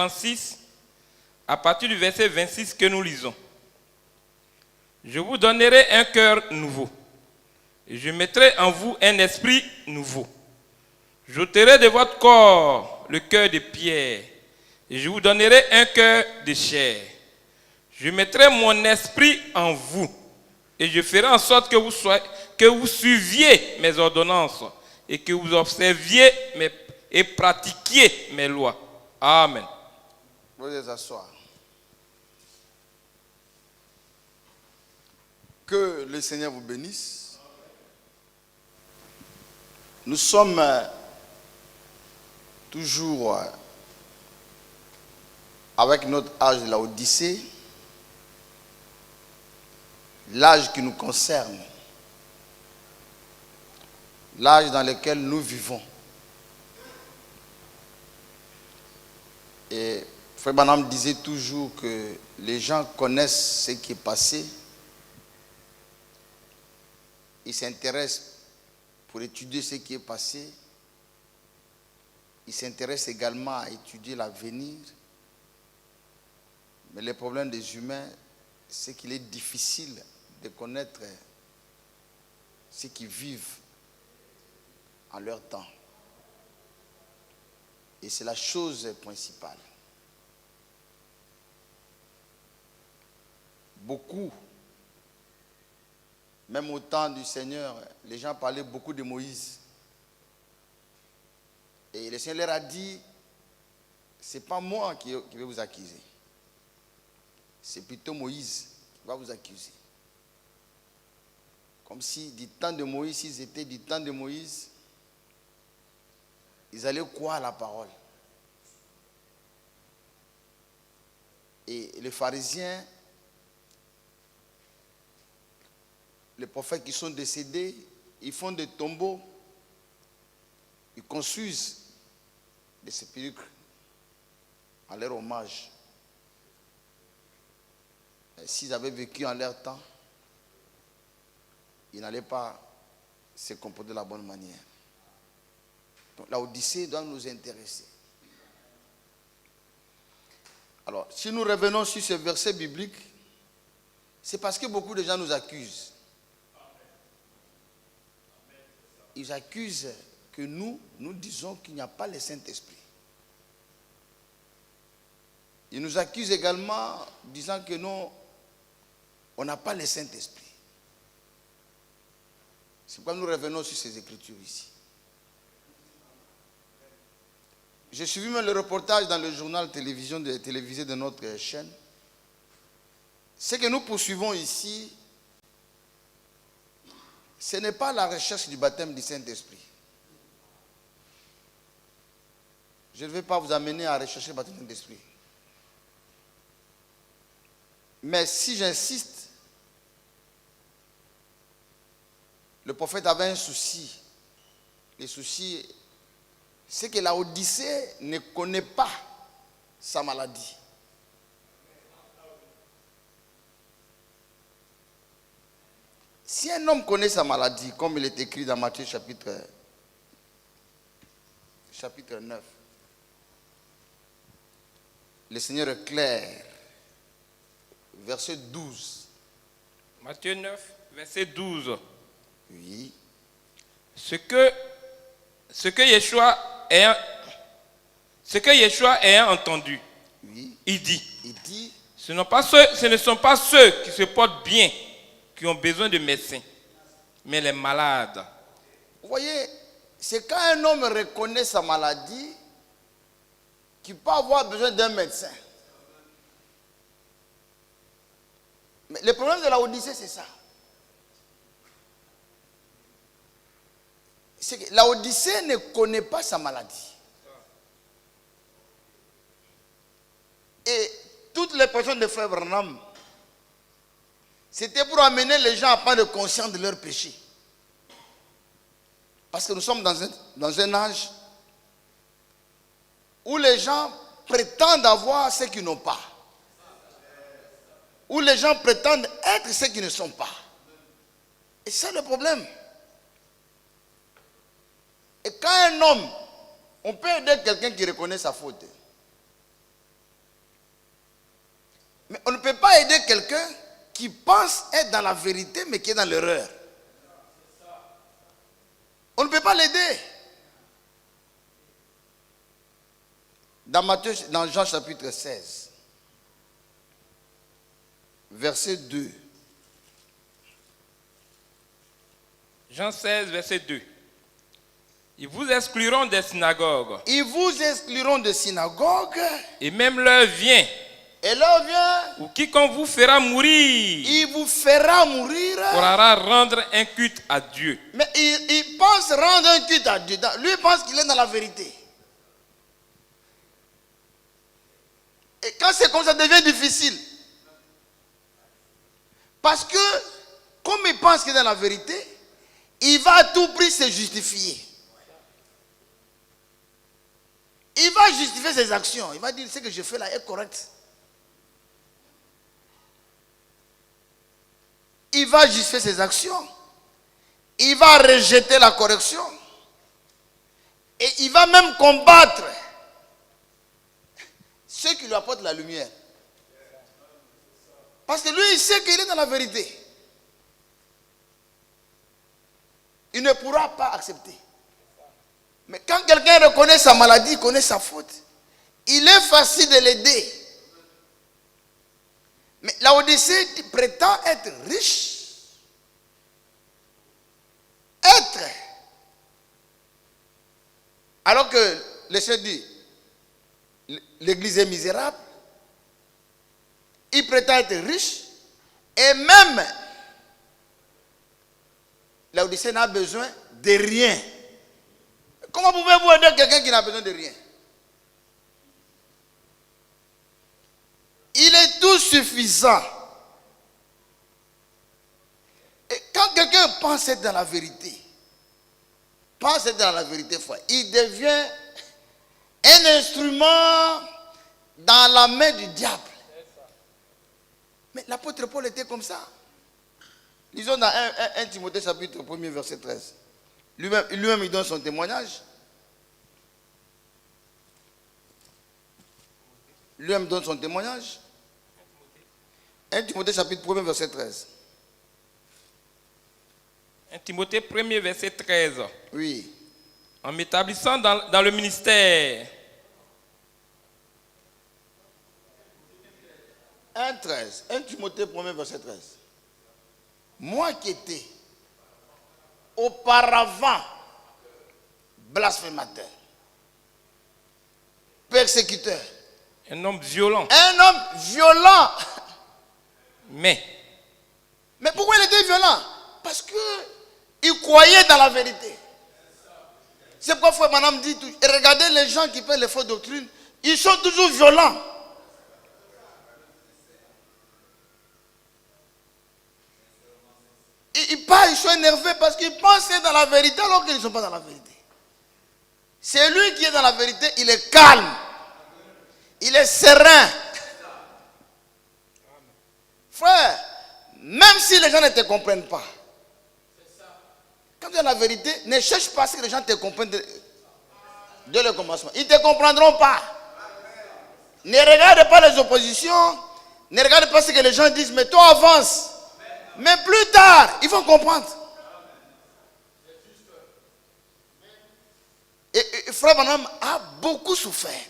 36, à partir du verset 26 que nous lisons. Je vous donnerai un cœur nouveau, et je mettrai en vous un esprit nouveau. J'ôterai de votre corps le cœur de pierre, et je vous donnerai un cœur de chair. Je mettrai mon esprit en vous, et je ferai en sorte que vous suiviez mes ordonnances, et que vous observiez et pratiquiez mes lois. Amen. Vous pouvez vous asseoir. Que le Seigneur vous bénisse. Nous sommes toujours avec notre âge de la Odyssée, l'âge qui nous concerne, l'âge dans lequel nous vivons. Et Frère Branham disait toujours que les gens connaissent ce qui est passé. Ils s'intéressent pour étudier ce qui est passé. Ils s'intéressent également à étudier l'avenir. Mais le problème des humains, c'est qu'il est difficile de connaître ce qu'ils vivent en leur temps. Et c'est la chose principale. Beaucoup, même au temps du Seigneur, les gens parlaient beaucoup de Moïse. Et le Seigneur leur a dit, ce n'est pas moi qui vais vous accuser. C'est plutôt Moïse qui va vous accuser. Comme si du temps de Moïse, s'ils étaient du temps de Moïse, ils allaient croire à la parole. Et les pharisiens, les prophètes qui sont décédés, ils font des tombeaux, ils construisent des sépulcres en leur hommage. S'ils avaient vécu en leur temps, ils n'allaient pas se comporter de la bonne manière. Donc la Odyssée doit nous intéresser. Alors, si nous revenons sur ce verset biblique, c'est parce que beaucoup de gens nous accusent. Ils accusent que nous disons qu'il n'y a pas le Saint-Esprit. Ils nous accusent également disant que non, on n'a pas le Saint-Esprit. C'est pourquoi nous revenons sur ces écritures ici. J'ai suivi même le reportage dans le journal télévisé de notre chaîne. Ce que nous poursuivons ici, ce n'est pas la recherche du baptême du Saint-Esprit. Je ne vais pas vous amener à rechercher le baptême du Saint-Esprit. Mais si j'insiste, le prophète avait un souci. Le souci, c'est que la Odyssée ne connaît pas sa maladie. Si un homme connaît sa maladie, comme il est écrit dans Matthieu chapitre 9, le Seigneur est clair. Verset 12. Matthieu 9, verset 12. Oui. Ce que Yeshua ayant entendu, Oui. il dit, ce ne sont pas ceux qui se portent bien qui ont besoin de médecins, mais les malades. Vous voyez, c'est quand un homme reconnaît sa maladie qu'il peut avoir besoin d'un médecin. Mais le problème de la Odyssée, c'est ça. C'est que la Odyssée ne connaît pas sa maladie. Et toutes les personnes de Frère Branham, c'était pour amener les gens à prendre conscience de leurs péchés. Parce que nous sommes dans un âge où les gens prétendent avoir ce qu'ils n'ont pas. Où les gens prétendent être ce qu'ils ne sont pas. Et c'est le problème. Et quand un homme, on peut aider quelqu'un qui reconnaît sa faute. qui pense être dans la vérité, mais qui est dans l'erreur. On ne peut pas l'aider. Dans Jean chapitre 16, verset 2. Jean 16, verset 2. Ils vous excluront des synagogues. Ils vous excluront des synagogues. Et même l'heure vient. Et l'heure vient. Où quiconque vous fera mourir. Il vous fera mourir. Pourra rendre un culte à Dieu. Mais il pense rendre un culte à Dieu. Lui, il pense qu'il est dans la vérité. Et quand c'est comme ça, ça devient difficile. Parce que, comme il pense qu'il est dans la vérité, il va à tout prix se justifier. Il va justifier ses actions. Il va dire, ce que je fais là est correct. Il va justifier ses actions. Il va rejeter la correction. Et il va même combattre ceux qui lui apportent la lumière. Parce que lui, il sait qu'il est dans la vérité. Il ne pourra pas accepter. Mais quand quelqu'un reconnaît sa maladie, connaît sa faute, il est facile de l'aider. Mais Laodicée prétend être riche. Alors que le Seigneur dit, l'église est misérable. Il prétend être riche. Et même, Laodicée n'a besoin de rien. Comment pouvez-vous aider quelqu'un qui n'a besoin de rien? Il est tout suffisant. Et quand quelqu'un pense être dans la vérité, il devient un instrument dans la main du diable. Mais l'apôtre Paul était comme ça. Lisons dans 1 Timothée chapitre 1er verset 13. Lui-même il donne son témoignage. Lui-même donne son témoignage. 1 Timothée chapitre 1er verset 13. 1 Timothée 1er verset 13. Oui. En m'établissant dans le ministère. 1,13. 1 Timothée 1er verset 13. Moi qui étais auparavant blasphémateur, persécuteur, un homme violent. Mais pourquoi il était violent? Parce qu'il croyait dans la vérité. C'est pourquoi Frère Madame dit, et regardez les gens qui prennent les fausses doctrines, ils sont toujours violents. Ils sont énervés parce qu'ils pensent être dans la vérité alors qu'ils ne sont pas dans la vérité. C'est lui qui est dans la vérité, il est calme. Il est serein. Frère, même si les gens ne te comprennent pas, quand tu es dans la vérité, ne cherche pas à ce que les gens te comprennent dès le commencement. Ils ne te comprendront pas. Ne regarde pas les oppositions, ne regarde pas ce que les gens disent, mais toi avance. Mais plus tard, ils vont comprendre. Et Frère Branham a beaucoup souffert.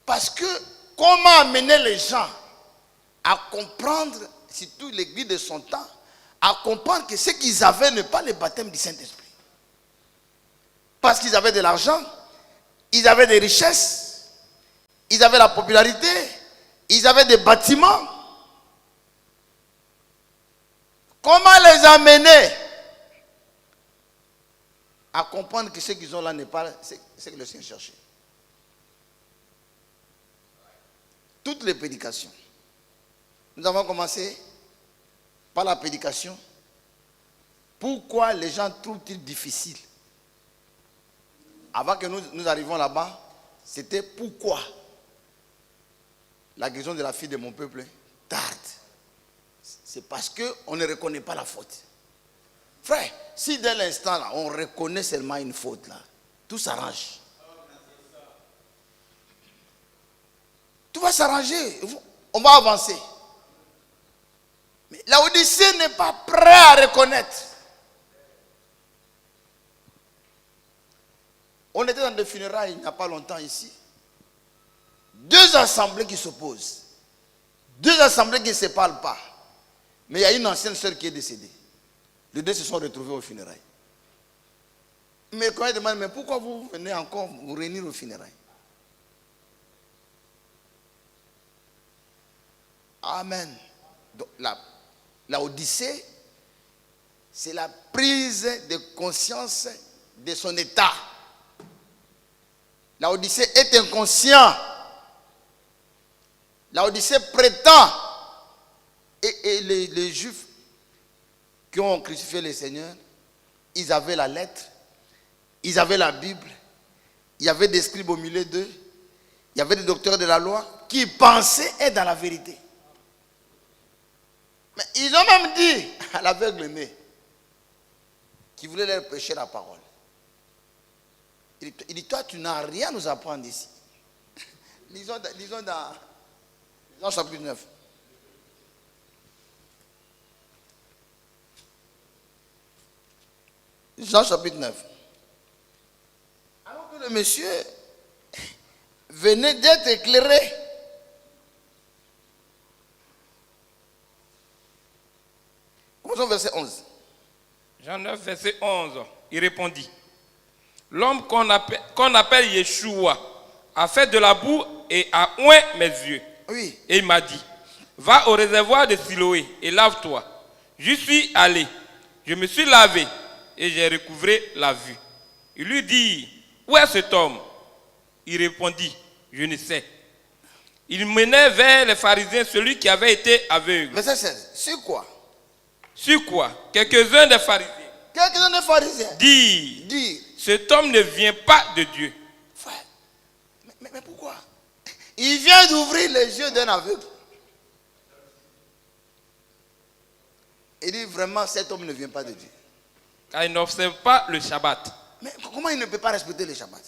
Parce que comment amener les gens à comprendre, surtout l'église de son temps, à comprendre que ce qu'ils avaient n'est pas le baptême du Saint-Esprit. Parce qu'ils avaient de l'argent, ils avaient des richesses, ils avaient la popularité, ils avaient des bâtiments. Comment les amener à comprendre que ce qu'ils ont là n'est pas ce que le Seigneur cherchait? Toutes les prédications. Nous avons commencé par la prédication. Pourquoi les gens trouvent-ils difficile? Avant que nous arrivions là-bas, c'était pourquoi la guérison de la fille de mon peuple tarde. C'est parce qu'on ne reconnaît pas la faute. Frère, si dès l'instant là, on reconnaît seulement une faute là, tout s'arrange. Tout va s'arranger. On va avancer. Mais Laodicée n'est pas prêt à reconnaître. On était dans des funérailles il n'y a pas longtemps ici. 2 assemblées qui s'opposent. 2 assemblées qui ne se parlent pas. Mais il y a une ancienne sœur qui est décédée. Les 2 se sont retrouvés aux funérailles. Mais quand elle demande, mais pourquoi vous venez encore vous réunir aux funérailles? Amen. Donc la Odyssée, c'est la prise de conscience de son état. La Odyssée est inconscient. La Odyssée prétend. Et les Juifs qui ont crucifié le Seigneur, ils avaient la lettre, ils avaient la Bible, il y avait des scribes au milieu d'eux, il y avait des docteurs de la loi qui pensaient être dans la vérité. Mais ils ont même dit à l'aveugle né qui voulait leur prêcher la parole. Il dit, toi tu n'as rien à nous apprendre ici. Lisons dans Jean chapitre 9. Jean chapitre 9. Alors que le monsieur venait d'être éclairé. Commençons au verset 11. Jean 9, verset 11. Il répondit, l'homme qu'on appelle Yeshua a fait de la boue et a oint mes yeux. Oui. Et il m'a dit, va au réservoir de Siloé et lave-toi. Je suis allé, je me suis lavé et j'ai recouvré la vue. Il lui dit, où est cet homme? Il répondit, je ne sais. Il menait vers les pharisiens celui qui avait été aveugle. Verset 16. Sur quoi? Sur quoi? Quelques-uns des pharisiens Quelques-uns des pharisiens disent, cet homme ne vient pas de Dieu. Frère, mais pourquoi? Il vient d'ouvrir les yeux d'un aveugle. Il dit vraiment, cet homme ne vient pas de Dieu. Car il n'observe pas le Shabbat. Mais comment il ne peut pas respecter le Shabbat?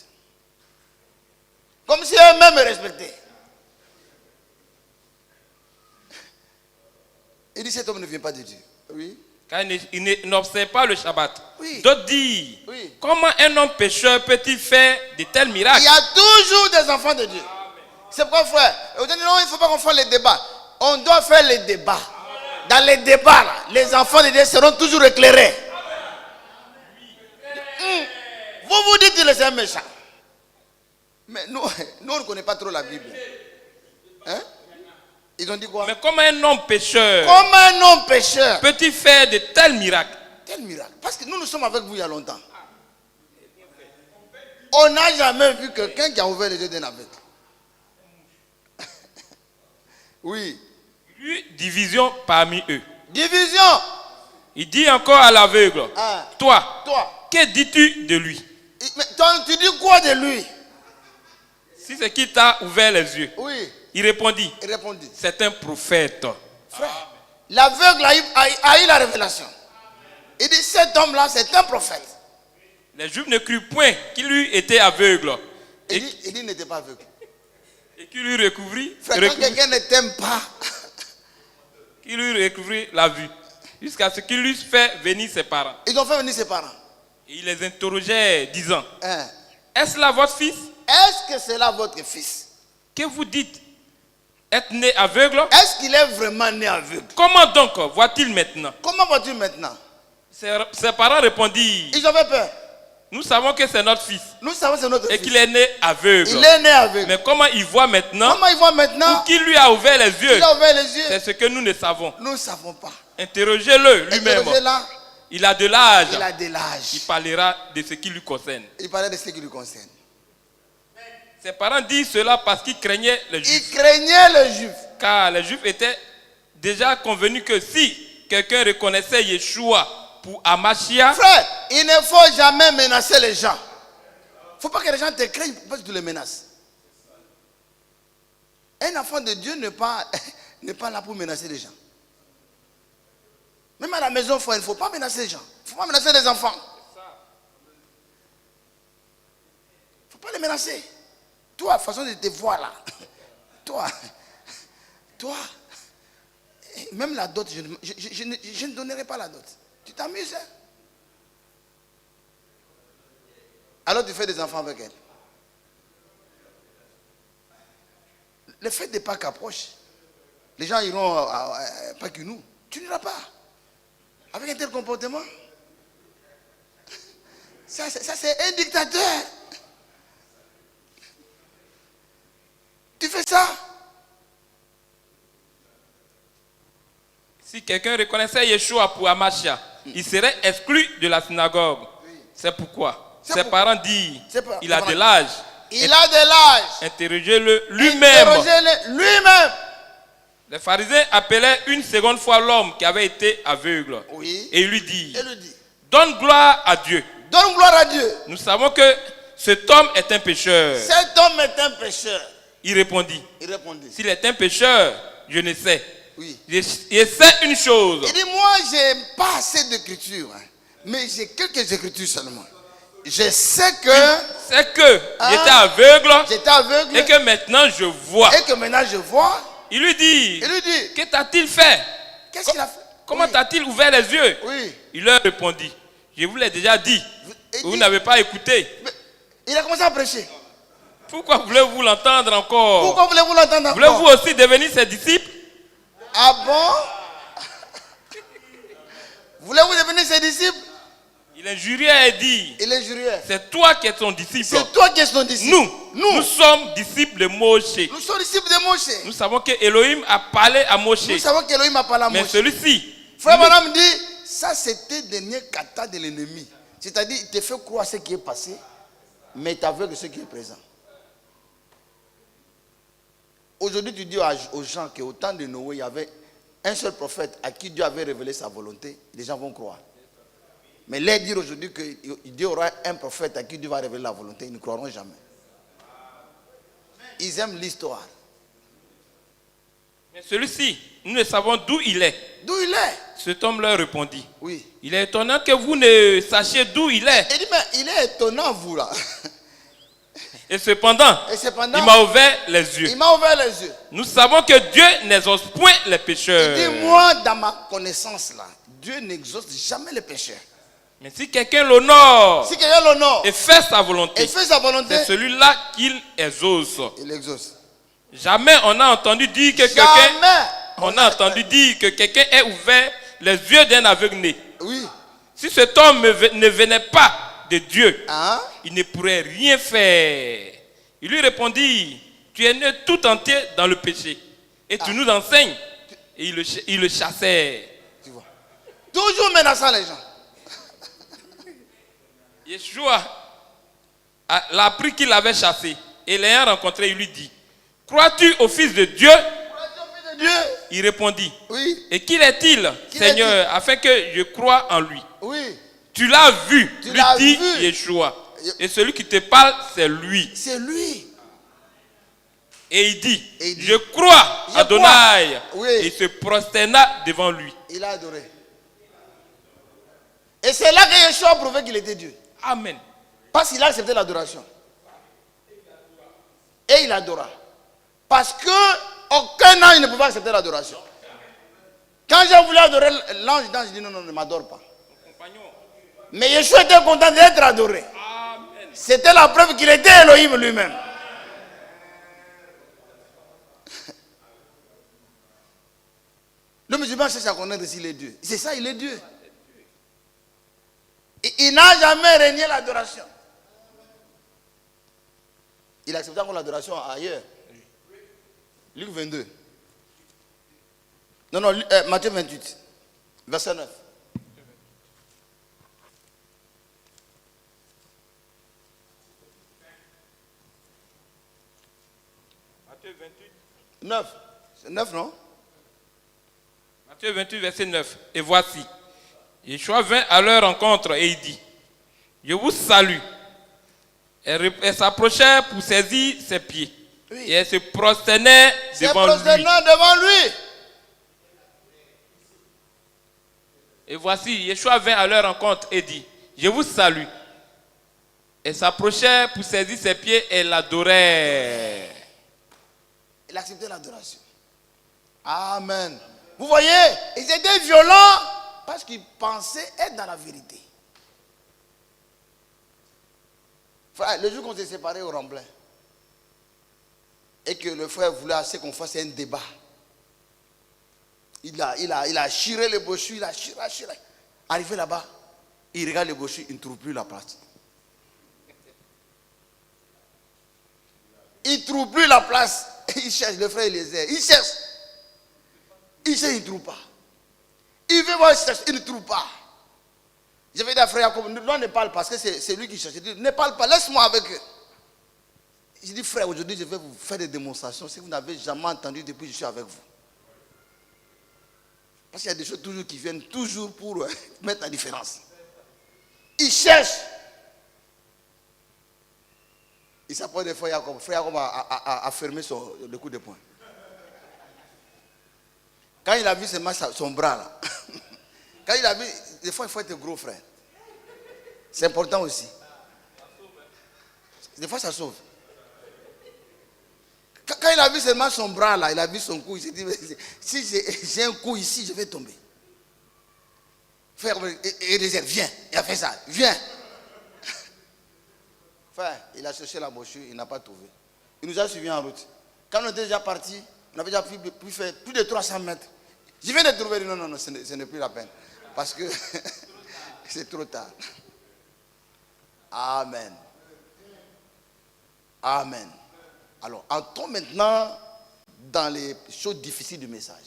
Comme si eux-mêmes respectaient. Il dit, cet homme ne vient pas de Dieu. Oui. Car il n'observe pas le Shabbat. Oui. D'autres disent, Oui. comment un homme pécheur peut-il faire de tels miracles? Il y a toujours des enfants de Dieu. C'est pourquoi, frère, il ne faut pas qu'on fasse les débats. On doit faire les débats. Dans les débats, là, les enfants de Dieu seront toujours éclairés. Vous dites que c'est un méchant. Mais nous, on ne connaît pas trop la Bible. Hein? Ils ont dit quoi? Mais comment un homme pécheur Comment un homme pécheur peut-il faire de tels miracles? Quel miracle? Parce que nous sommes avec vous il y a longtemps. On n'a jamais vu quelqu'un qui a ouvert les yeux d'un aveugle. Oui. Lui, division parmi eux. Division. Il dit encore à l'aveugle, Ah. toi, Toi. que dis-tu de lui? Mais toi, tu dis quoi de lui? Si c'est qui t'a ouvert les yeux. Oui. Il répondit, Il répondit. c'est un prophète. Frère, l'aveugle a eu la révélation. Il dit, cet homme-là, c'est un prophète. Les Juifs ne crurent point qu'il lui était aveugle. Il dit, il n'était pas aveugle. Et qu'il lui recouvrit, Frère, quand quelqu'un ne t'aime pas, qu'il lui recouvrit la vue. Jusqu'à ce qu'il lui fait venir ses parents. ils ont fait venir ses parents. Et il les interrogeait, disant, Hein? est-ce là votre fils Est-ce que c'est là votre fils? que vous dites être né aveugle? Est-ce qu'il est vraiment né aveugle? Comment donc voit-il maintenant? Comment vas-tu maintenant? Ses parents répondirent, Ils avaient peur. nous savons que c'est notre fils Nous savons que c'est notre et fils. qu'il est né aveugle. Il est né aveugle. Mais comment il voit maintenant? Comment il voit maintenant? Ou qui lui a ouvert les yeux? Il a ouvert les yeux. C'est ce que nous ne savons. Nous ne savons pas. Interrogez-le lui-même. Interrogez-là. Il a de l'âge. Il a de l'âge. Il parlera de ce qui lui concerne. Il parlait de ce qui lui concerne. Ses parents disent cela parce qu'ils craignaient les Juifs. Il craignait les Juifs. Car les Juifs étaient déjà convenus que si quelqu'un reconnaissait Yeshua pour Amashia, Frère, il ne faut jamais menacer les gens. Il ne faut pas que les gens te craignent parce que tu les menaces. Un enfant de Dieu n'est pas là pour menacer les gens. Même à la maison, il ne faut pas menacer les gens. Il ne faut pas menacer les enfants. Il ne faut pas les menacer. Toi, façon de te voir là. Toi, toi, même la dot, je ne donnerai pas la dot. Tu t'amuses, hein? Alors tu fais des enfants avec elle. Le fête de Pâques approche. Les gens iront pas que nous. Tu n'iras pas. Avec un tel comportement. Ça c'est un dictateur. Tu fais ça. Si quelqu'un reconnaissait Yeshua pour Amashia, il serait exclu de la synagogue. Oui. C'est pourquoi ses parents disent il a de l'âge. Il a de l'âge. Interrogez-le lui-même. Interrogez-le lui-même. Les pharisiens appelaient une seconde fois l'homme qui avait été aveugle. Oui. Et il lui dit, donne gloire à Dieu. Donne gloire à Dieu. Nous savons que cet homme est un pécheur. Cet homme est un pécheur. Il répondit. S'il est un pécheur, je ne sais. Oui. Je sais une chose. Il dit, moi, je n'ai pas assez d'écriture. Hein, mais j'ai quelques écritures seulement. Je sais que... J'étais aveugle. Et que maintenant je vois. Il lui dit, que t'a-t-il fait? Qu'est-ce qu'il a fait? Comment t'a-t-il ouvert les yeux? Oui. Il leur répondit, je vous l'ai déjà dit. Vous n'avez pas écouté. Mais il a commencé à prêcher. Pourquoi voulez-vous l'entendre encore? Pourquoi voulez-vous l'entendre encore? Voulez-vous aussi devenir ses disciples? Ah bon? Voulez-vous devenir ses disciples? Il injuriait et dit, c'est toi qui es son disciple. C'est toi qui es son disciple. Nous sommes disciples de Moshe. Nous sommes disciples de Moshe. Nous savons que Elohim a parlé à Moshe. Nous savons qu'Elohim a parlé à Moshe. Mais celui-ci, Frère Madame dit, ça c'était le dernier kata de l'ennemi. C'est-à-dire, il te fait croire ce qui est passé, mais tu aveugle ce qui est présent. Aujourd'hui, tu dis aux gens qu'au temps de Noé, il y avait un seul prophète à qui Dieu avait révélé sa volonté. Les gens vont croire. Mais les dire aujourd'hui que Dieu aura un prophète à qui Dieu va révéler la volonté, ils ne croiront jamais. Ils aiment l'histoire. Mais celui-ci, nous ne savons d'où il est. D'où il est? Cet homme leur répondit. Oui. Il est étonnant que vous ne sachiez d'où il est. Il dit, mais il est étonnant, vous là. Et cependant, il m'a ouvert les yeux. Il m'a ouvert les yeux. Nous savons que Dieu n'exauce point les pécheurs. Il dit, moi, dans ma connaissance là, Dieu n'exauce jamais les pécheurs. Mais si quelqu'un l'honore, et fait sa volonté, c'est celui-là qu'il exauce. Il exauce. Jamais on a entendu dire que quelqu'un ait ouvert les yeux d'un aveugle-né. Oui. Si cet homme ne venait pas de Dieu, il ne pourrait rien faire. Il lui répondit, tu es né tout entier dans le péché. Et tu nous enseignes. Et il le chassait. Tu vois. Toujours menaçant les gens. Yeshua l'a appris qu'il l'avait chassé. Et l'ayant rencontré, il lui dit, crois-tu au Fils de Dieu? Il répondit, oui. Et qui est-il, Seigneur, afin que je croie en lui? Oui. Tu l'as vu, lui dit Yeshua. Et celui qui te parle, c'est lui. C'est lui. Et il dit, je crois à Adonai. Oui. Et il se prosterna devant lui. Il a adoré. Et c'est là que Yeshua a prouvé qu'il était Dieu. Amen. Parce qu'il a accepté l'adoration. Et il adora. Parce que aucun ange ne pouvait accepter l'adoration. Quand j'ai voulu adorer l'ange, j'ai dit non, ne m'adore pas. Mais Yeshua était content d'être adoré. C'était la preuve qu'il était Elohim lui-même. Le musulman cherche à connaître s'il est Dieu. C'est ça, il est Dieu. Et il n'a jamais régné l'adoration. Il a accepté encore l'adoration ailleurs. Luc 22. Non, Matthieu 28, verset 9. Matthieu 28. 9. C'est 9, non? Matthieu 28, verset 9. Et voici, Yeshua vint à leur rencontre et il dit, je vous salue. Elle s'approchait pour saisir ses pieds. Oui. Et elle se prosternait devant lui. Et voici, Yeshua vint à leur rencontre et dit, je vous salue. Elle s'approchait pour saisir ses pieds et l'adorait. Il acceptait l'adoration. Amen. Vous voyez, ils étaient violents parce qu'ils pensaient être dans la vérité. Frère, le jour qu'on s'est séparés au Remblai, et que le frère voulait assez qu'on fasse un débat, il a chiré les brochures, il a chiré. Arrivé là-bas, il regarde les brochures, il ne trouve plus la place. Il ne trouve plus la place. Il cherche, le frère Eliezer. Il cherche. Il ne trouve pas. Il veut voir, il cherche, il ne trouve pas. Je vais dire à frère Jacob, ne parle pas, parce que c'est lui qui cherche. Je dis, ne parle pas, laisse-moi avec eux. Je dis, frère, aujourd'hui, je vais vous faire des démonstrations si vous n'avez jamais entendu depuis que je suis avec vous. Parce qu'il y a des choses toujours qui viennent toujours pour mettre la différence. Il cherche. Il s'approche de frère Jacob. Frère Jacob a fermé le coup de poing. Quand il a vu seulement son bras là, quand il a vu, des fois il faut être gros frère. C'est important aussi. Des fois ça sauve. Quand il a vu seulement son bras là, il a vu son cou, il s'est dit, si j'ai un coup ici, je vais tomber. Frère, Eliezer, viens, il a fait ça, viens. Frère, il a cherché la brochure, il n'a pas trouvé. Il nous a suivis en route. Quand on était déjà partis, on avait déjà pu faire plus de 300 mètres. Je viens de trouver, non, ce n'est plus la peine. Parce que c'est trop tard. Amen. Amen. Alors, entrons maintenant dans les choses difficiles du message.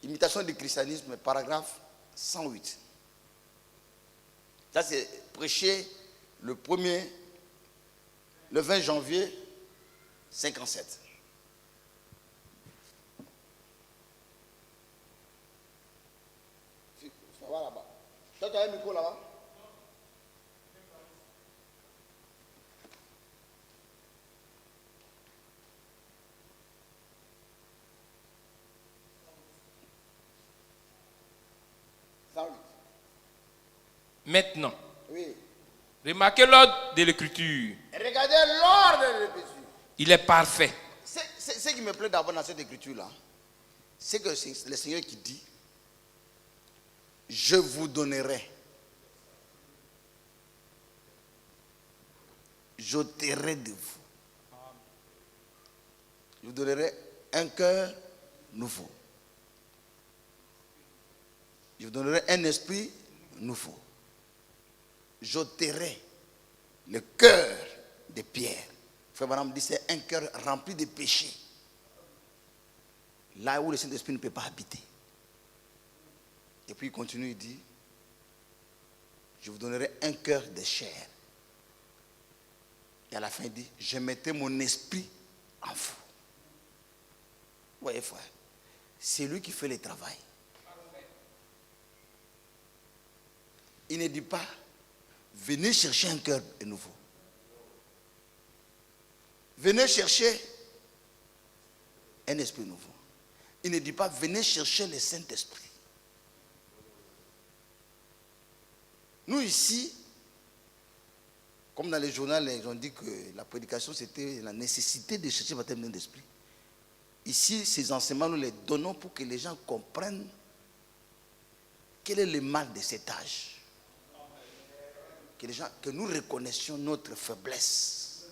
Imitation du christianisme, paragraphe 108. Ça, c'est prêché le 20 janvier 57. Ça va là-bas. Toi, tu as un micro là-bas? Maintenant, oui. Remarquez l'ordre de l'écriture. Regardez l'ordre de l'écriture. Il est parfait. Ce qui me plaît d'abord dans cette écriture-là, c'est que c'est le Seigneur qui dit, je vous donnerai, j'ôterai de vous. Je vous donnerai un cœur nouveau. Je vous donnerai un esprit nouveau. J'ôterai le cœur de pierre. Frère Branham dit c'est un cœur rempli de péchés. Là où le Saint-Esprit ne peut pas habiter. Et puis il continue, il dit, je vous donnerai un cœur de chair. Et à la fin il dit, je mettrai mon esprit en vous. Vous voyez frère, c'est lui qui fait le travail. Il ne dit pas, venez chercher un cœur nouveau. Venez chercher un esprit nouveau. Il ne dit pas, venez chercher le Saint-Esprit. Nous ici, comme dans les journaux, ils ont dit que la prédication, c'était la nécessité de chercher le baptême d'esprit. Ici, ces enseignements, nous les donnons pour que les gens comprennent quel est le mal de cet âge. Que nous reconnaissions notre faiblesse.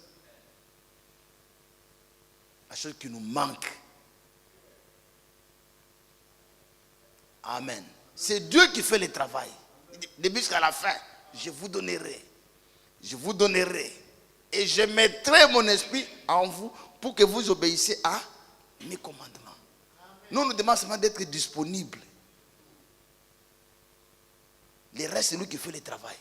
La chose qui nous manque. Amen. C'est Dieu qui fait le travail. Début jusqu'à la fin, je vous donnerai. Je vous donnerai. Et je mettrai mon esprit en vous pour que vous obéissiez à mes commandements. Nous nous demandons seulement d'être disponibles. Le reste, c'est lui qui fait le travail.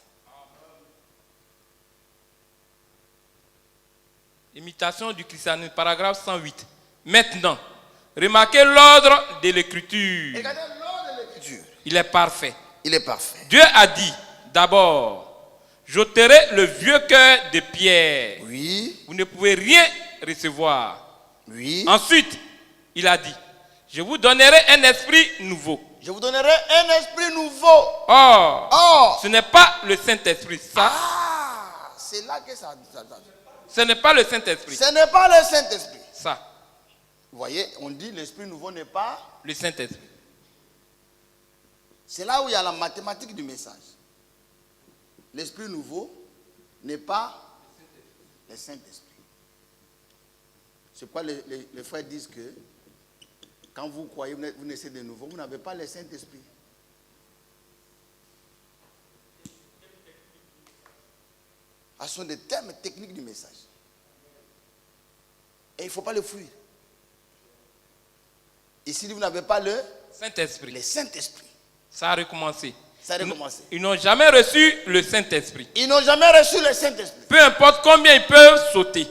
Imitation du christianisme, paragraphe 108. Maintenant, remarquez l'ordre de l'écriture. Regardez l'ordre de l'écriture. Il est parfait. Il est parfait. Dieu a dit, d'abord, j'ôterai le vieux cœur de pierre. Oui. Vous ne pouvez rien recevoir. Oui. Ensuite, il a dit, je vous donnerai un esprit nouveau. Je vous donnerai un esprit nouveau. Or, ce n'est pas le Saint-Esprit. Ça, c'est là que ça. ce n'est pas le Saint-Esprit. Ce n'est pas le Saint-Esprit. Ça. Vous voyez, on dit l'esprit nouveau n'est pas. le Saint-Esprit. C'est là où il y a la mathématique du message. L'esprit nouveau n'est pas le Saint-Esprit. C'est pourquoi les frères disent que quand vous croyez, vous naissez de nouveau, vous n'avez pas le Saint-Esprit. Ce sont des termes techniques du message. Et il ne faut pas le fuir. Ici, vous n'avez pas le Saint-Esprit. Saint-Esprit. Ça a recommencé. Ça a recommencé. Ils n'ont jamais reçu le Saint-Esprit. Ils n'ont jamais reçu le Saint-Esprit. Peu importe combien ils peuvent sauter.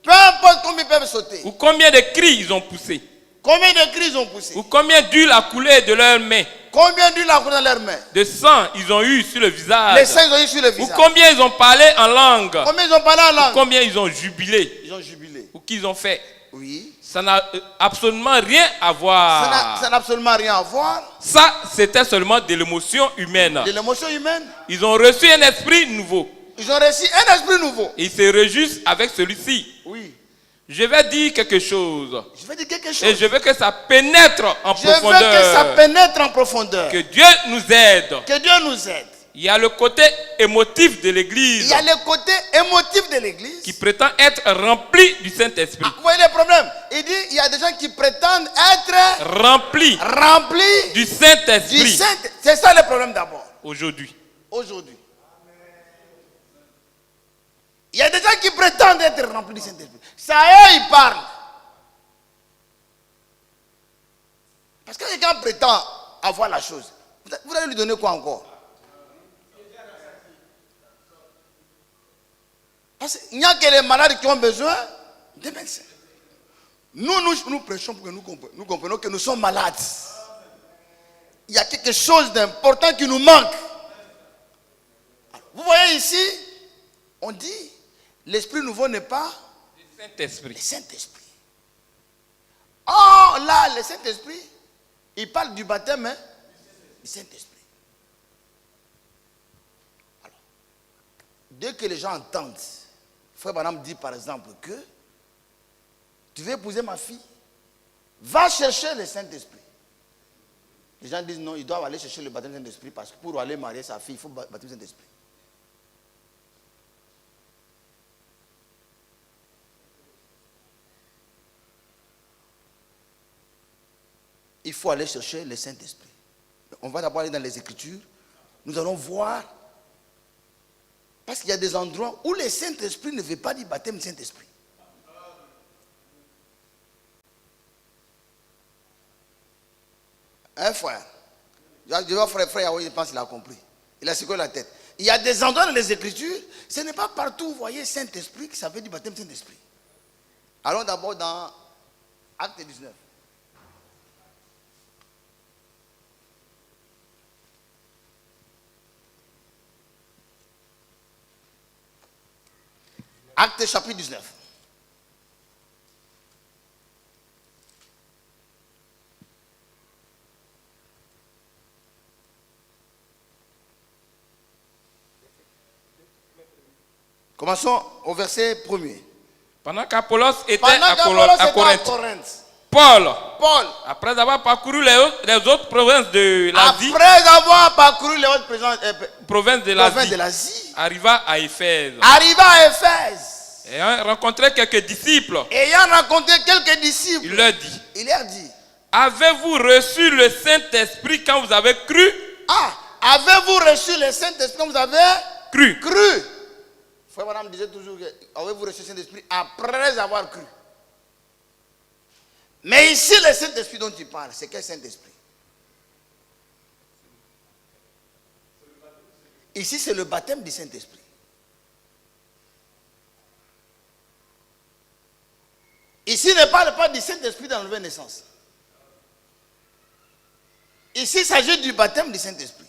Peu importe combien ils peuvent sauter. Ou combien de cris ils ont poussé. Combien de cris ils ont poussé. Ou combien d'huile a coulé de leurs mains. Combien d'huile a coulé dans leurs mains. De sang ils ont eu sur le visage. Les sangs ils ont eu sur le Ou visage. combien ils ont parlé en langue. Combien ils ont parlé en langue. Combien ils ont jubilé. Ils ont jubilé. Ou qu'ils ont fait. Oui. Ça n'a absolument rien à voir. Ça n'a absolument rien à voir. Ça, c'était seulement de l'émotion humaine. De l'émotion humaine. Ils ont reçu un esprit nouveau. Ils ont reçu un esprit nouveau. Et ils se réjouissent avec celui-ci. Oui. Je vais dire quelque chose. Je vais dire quelque chose. Et je veux que ça pénètre en profondeur. Je veux que ça pénètre en profondeur. Que Dieu nous aide. Que Dieu nous aide. Il y a le côté émotif de l'église. Il y a le côté émotif de l'église. Qui prétend être rempli du Saint-Esprit. Vous voyez le problème? Il dit, il y a des gens qui prétendent être remplis du Saint-Esprit. C'est ça le problème d'abord. Aujourd'hui. Il y a des gens qui prétendent être remplis du Saint-Esprit. Ça eux, ils parlent. Parce que quand quelqu'un prétend avoir la chose, vous allez lui donner quoi encore? Parce qu'il n'y a que les malades qui ont besoin des médecins. Nous prêchons pour que nous comprenions que nous sommes malades. Il y a quelque chose d'important qui nous manque. Vous voyez ici, on dit, l'esprit nouveau n'est pas le Saint-Esprit. Le Saint-Esprit. Oh là, le Saint-Esprit, il parle du baptême du Saint-Esprit. Alors, dès que les gens entendent, Frère Branham dit par exemple que tu veux épouser ma fille, va chercher le Saint-Esprit. Les gens disent non, ils doivent aller chercher le baptême du Saint-Esprit parce que pour aller marier sa fille, il faut baptiser le Saint-Esprit. Il faut aller chercher le Saint-Esprit. On va d'abord aller dans les Écritures. Nous allons voir. Parce qu'il y a des endroits où le Saint-Esprit ne veut pas du baptême du Saint-Esprit. Un frère. Je vois frère Yahweh, je pense qu'il a compris. Il a secoué la tête. Il y a des endroits dans les Écritures, ce n'est pas partout, vous voyez, Saint-Esprit, qui ça veut du baptême du Saint-Esprit. Allons d'abord dans Acte 19. Acte chapitre 19. Commençons au verset 1er. Pendant qu'Apollos était à Corinthe, Paul, après avoir parcouru les autres provinces de l'Asie, arriva à Éphèse. Ayant rencontré quelques disciples, il leur dit, avez-vous reçu le Saint-Esprit quand vous avez cru? Avez-vous reçu le Saint-Esprit quand vous avez cru? Frère Madame disait toujours que avez-vous reçu le Saint-Esprit après avoir cru? Mais ici, le Saint-Esprit dont il parle, c'est quel Saint-Esprit? Ici, c'est le baptême du Saint-Esprit. Ici, il ne parle pas du Saint-Esprit dans la nouvelle naissance. Ici, il s'agit du baptême du Saint-Esprit.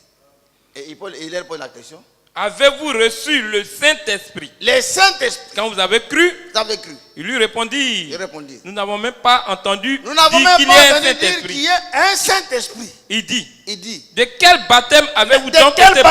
Et il leur pose la question. Avez-vous reçu le Saint-Esprit? Le Saint-Esprit. Quand vous avez cru? Vous avez cru. Il lui répondit. Nous n'avons même pas entendu qu'il y ait un Saint-Esprit. Il dit. De quel baptême avez-vous donc été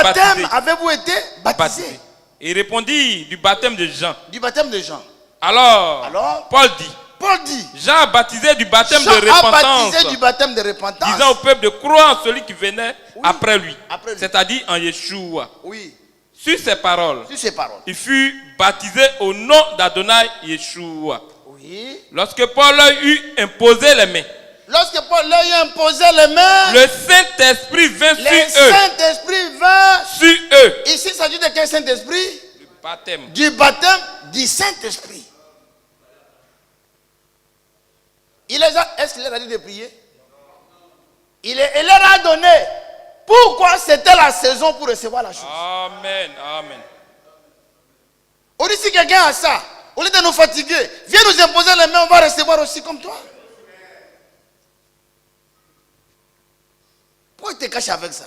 baptisé? Il répondit du baptême de Jean. Du baptême de Jean. Alors Paul dit. Paul dit, Jean a baptisé du baptême Jean de a repentance, baptisé du baptême de repentance. disant au peuple de croire en celui qui venait Oui, après lui, après lui. c'est-à-dire en Yeshua. Oui, Sur ces paroles, sur ces paroles. il fut baptisé au nom d'Adonai Yeshua. Oui. Lorsque Paul eut imposé les mains, Lorsque Paul leur a imposé les mains, le Saint-Esprit vint le sur eux. Saint-Esprit vint. Sur eux. Ici, il s'agit de quel Saint-Esprit? Le baptême. Du baptême du Saint-Esprit. Est-ce qu'il leur a dit de prier? Il leur a donné. Pourquoi c'était la saison pour recevoir la chose? Amen. Amen. On dit si quelqu'un a ça, au lieu de nous fatiguer, viens nous imposer les mains, on va recevoir aussi comme toi. Pourquoi tu te caches avec ça?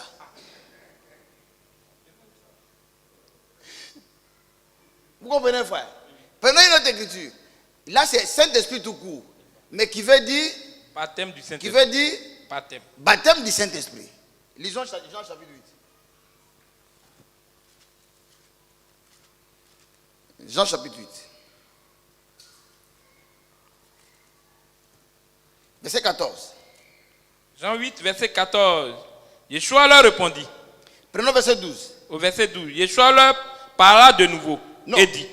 Vous comprenez, frère? Prenons une autre écriture. Là, c'est Saint-Esprit tout court. Mais qui veut dire? Baptême du Saint-Esprit. Qui veut dire? Baptême. Baptême du Saint-Esprit. Lisons Jean chapitre 8. Jean chapitre 8. Verset 14. Jean 8, verset 14. Yeshua leur répondit. Prenons verset 12. Au verset 12. Yeshua leur parla de nouveau et dit.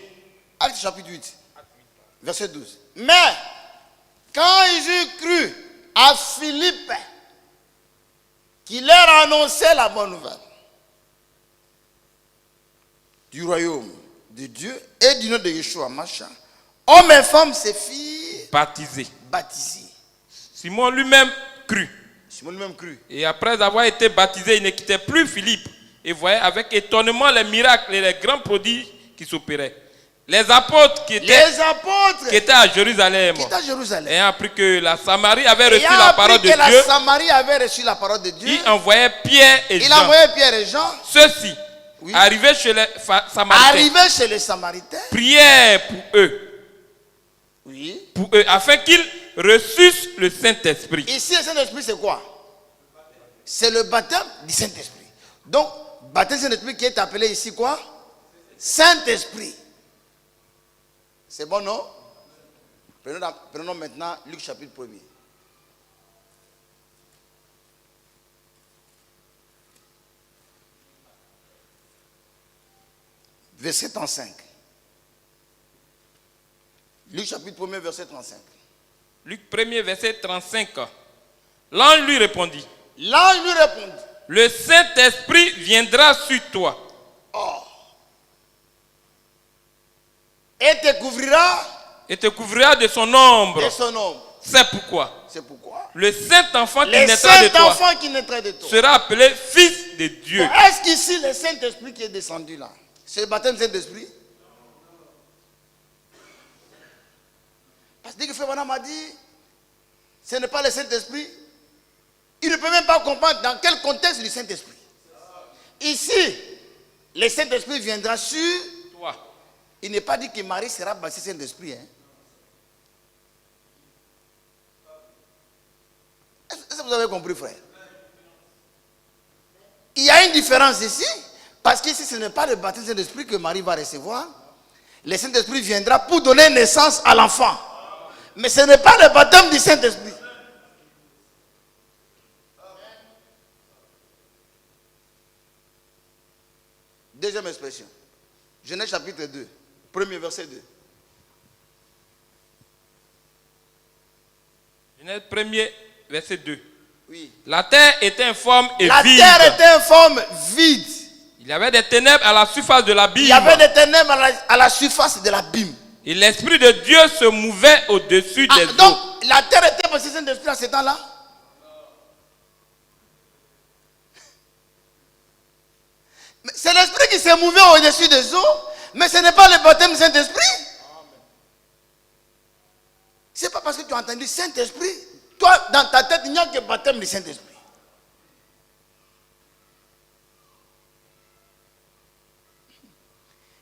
Acte chapitre 8. Verset 12. Mais, quand ils eurent cru à Philippe, qui leur annonçait la bonne nouvelle du royaume de Dieu et du nom de Yeshua, machin, hommes et femmes, ses filles, Baptisé. baptisés. Simon lui-même crut. Simon lui-même cru. Et après avoir été baptisé, il ne quittait plus Philippe et voyait avec étonnement les miracles et les grands prodiges qui s'opéraient. Les apôtres qui étaient à Jérusalem, ayant appris que la Samarie avait reçu la parole de Dieu, la Samarie avait reçu la parole de Dieu, il envoyait Pierre et Jean. Ceux-ci, oui, arrivés chez les Samaritains, prièrent pour eux, oui, afin qu'ils reçussent le Saint-Esprit. Ici, le Saint-Esprit, c'est quoi? C'est le baptême du Saint-Esprit. Donc, baptême du Saint-Esprit qui est appelé ici quoi? Saint-Esprit. C'est bon, non? Prenons maintenant Luc chapitre 1er. Verset 35. Luc chapitre 1er, verset 35. Luc 1er, verset 35. L'ange lui répondit. Le Saint-Esprit viendra sur toi. Oh. Et te couvrira de son ombre. C'est pourquoi. Le Saint-Enfant qui naîtra de toi sera appelé Fils de Dieu. Bon, est-ce qu'ici le Saint-Esprit qui est descendu là, c'est le baptême du Saint-Esprit? Parce que Frère Branham m'a dit, ce n'est pas le Saint-Esprit. Il ne peut même pas comprendre dans quel contexte du Saint-Esprit. Ici, le Saint-Esprit viendra sur toi. Il n'est pas dit que Marie sera baptisée Saint-Esprit. Hein? Est-ce que vous avez compris, frère? Il y a une différence ici, parce qu'ici, ce n'est pas le baptême Saint-Esprit que Marie va recevoir. Le Saint-Esprit viendra pour donner naissance à l'enfant. Mais ce n'est pas le baptême du Saint-Esprit. Deuxième expression. Genèse chapitre 2. Premier verset 2. Genèse 1er, verset 2. Oui. La terre était informe et vide. La terre était informe, vide. Il y avait des ténèbres à la surface de l'abîme. Il y avait des ténèbres à la surface de l'abîme. Et l'Esprit de Dieu se mouvait au-dessus des eaux. Donc, la terre était baptisée d'esprit à ce temps-là? C'est l'Esprit qui s'est mouvé au-dessus des eaux, mais ce n'est pas le baptême du Saint-Esprit. C'est pas parce que tu as entendu Saint-Esprit, toi, dans ta tête, il n'y a que le baptême du Saint-Esprit.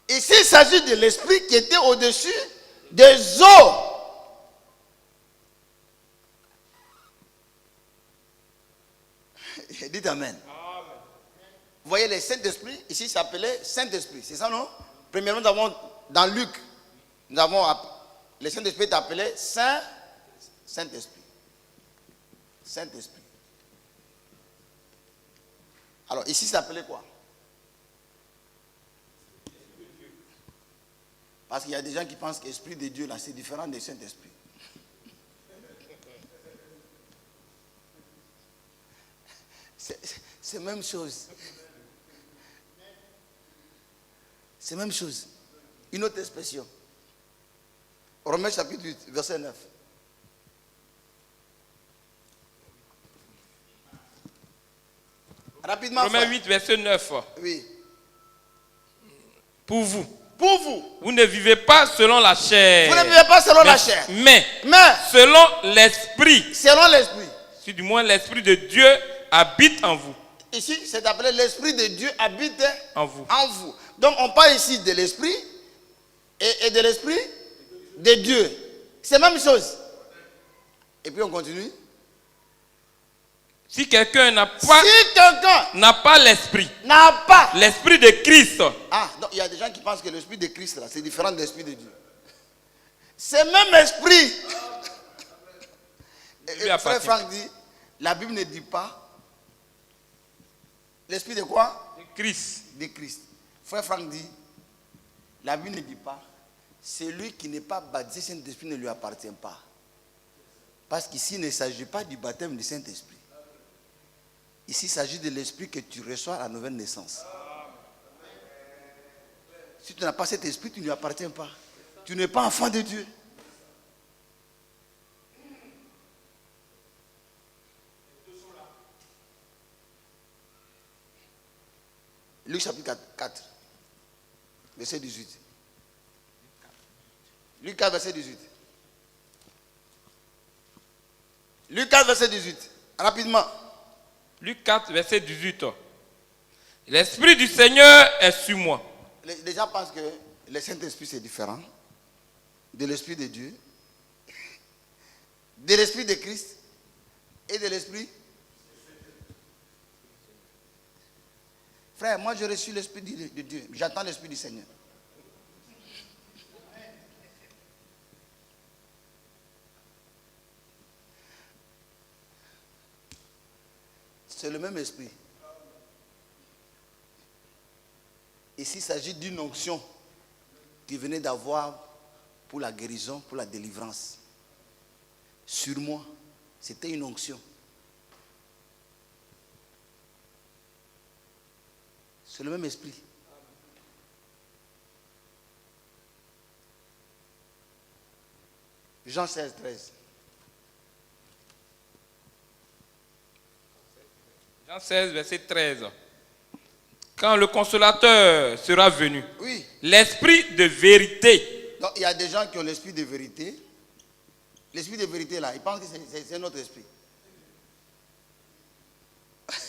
Ici, il s'agit de l'Esprit qui était au-dessus des eaux. Dites Amen. Vous voyez, le Saint-Esprit, ici, s'appelait Saint-Esprit. C'est ça, non? Premièrement, nous avons, dans Luc, nous avons le Saint-Esprit est appelé Saint-Esprit. Saint-Esprit. Alors ici, c'est appelé quoi? Parce qu'il y a des gens qui pensent que l'Esprit de Dieu, là, c'est différent du Saint-Esprit. C'est la même chose. C'est la même chose. Une autre expression. Romains chapitre 8, verset 9. Rapidement. Romains 8, verset 9. Oui. Pour vous, vous ne vivez pas selon la chair. Vous ne vivez pas selon la chair. Mais selon l'Esprit. Selon l'Esprit. Si du moins l'Esprit de Dieu habite en vous. Ici, c'est appelé l'Esprit de Dieu habite en vous. Donc, on parle ici de l'Esprit et de l'Esprit de Dieu. C'est la même chose. Et puis, on continue. Si quelqu'un n'a pas l'Esprit. L'Esprit de Christ. Ah, donc il y a des gens qui pensent que l'Esprit de Christ, là, c'est différent de l'Esprit de Dieu. C'est le même esprit. Et frère Franck dit, la Bible ne dit pas l'Esprit de quoi? De Christ. De Christ. Frère Franck dit, la Bible ne dit pas, celui qui n'est pas baptisé Saint-Esprit ne lui appartient pas. Parce qu'ici, il ne s'agit pas du baptême du Saint-Esprit. Ici, il s'agit de l'esprit que tu reçois à la nouvelle naissance. Si tu n'as pas cet esprit, tu ne lui appartiens pas. Tu n'es pas enfant de Dieu. Luc chapitre 4, verset 18. Luc 4, verset 18. Luc 4, verset 18. Rapidement. Luc 4, verset 18. L'Esprit du Seigneur est sur moi. Les gens pensent que le Saint-Esprit c'est différent de l'Esprit de Dieu, de l'Esprit de Christ et de l'Esprit. Frère, moi j'ai reçu l'Esprit de Dieu. J'attends l'Esprit du Seigneur. C'est le même esprit. Ici, il s'agit d'une onction qu'il venait d'avoir pour la guérison, pour la délivrance. Sur moi, c'était une onction. C'est le même esprit. Jean 16, 13. Jean 16, verset 13. Quand le consolateur sera venu, oui, l'esprit de vérité. Donc, il y a des gens qui ont l'esprit de vérité. L'esprit de vérité là, ils pensent que c'est notre esprit.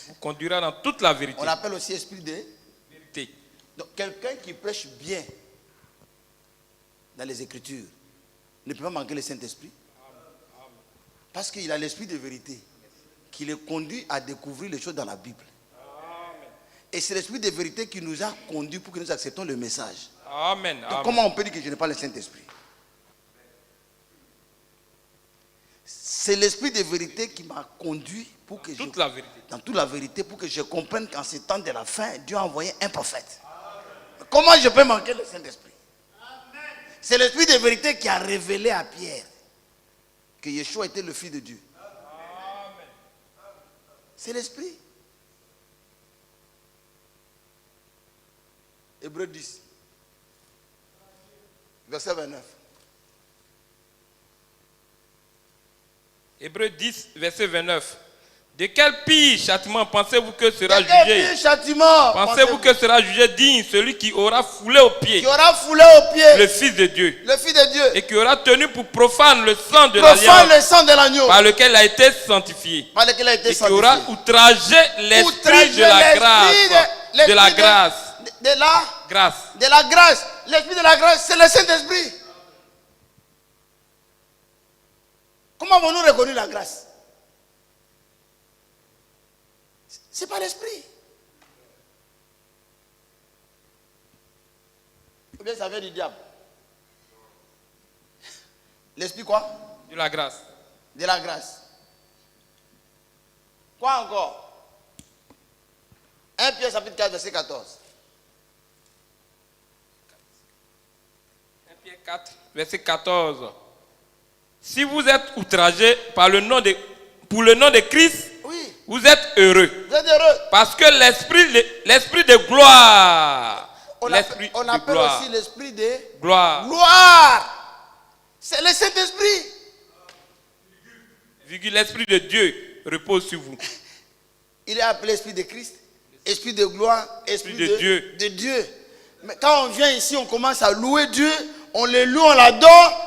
Vous conduira dans toute la vérité. On l'appelle aussi esprit de vérité. Donc quelqu'un qui prêche bien dans les Écritures ne peut pas manquer le Saint-Esprit. Parce qu'il a l'esprit de vérité qui le conduit à découvrir les choses dans la Bible. Et c'est l'esprit de vérité qui nous a conduits pour que nous acceptons le message. Amen. Donc comment on peut dire que je n'ai pas le Saint-Esprit? C'est l'esprit de vérité qui m'a conduit pour que dans toute la vérité, pour que je comprenne qu'en ces temps de la fin, Dieu a envoyé un prophète. Comment je peux manquer le Saint-Esprit? C'est l'esprit de vérité qui a révélé à Pierre que Yeshua était le Fils de Dieu. C'est l'esprit. Hébreux 10, verset 29. Hébreux 10, verset 29. De quel pire châtiment pensez-vous que sera jugé? Pensez-vous que sera jugé digne celui qui aura foulé aux pieds le Fils de Dieu, et qui aura tenu pour profane le sang de l'agneau par lequel il a été sanctifié, et qui aura outragé l'esprit de la grâce. De la grâce. L'esprit de la grâce, c'est le Saint-Esprit. Comment avons-nous reconnu la grâce? C'est pas l'esprit. Ou bien ça vient du diable. L'esprit quoi? De la grâce. De la grâce. Quoi encore? 1 Pierre chapitre 4 verset 14. 1 Pierre 4, verset 14. Si vous êtes outragés pour le nom de Christ, Oui. vous êtes heureux. Vous êtes heureux. Parce que l'esprit de gloire, On l'esprit appelle, de gloire, aussi l'esprit de gloire, gloire. C'est le Saint-Esprit. l'esprit de Dieu repose sur vous. Il est appelé esprit de Christ, esprit de gloire, esprit de Dieu. de Dieu. Mais quand on vient ici, on commence à louer Dieu, on le loue, on l'adore.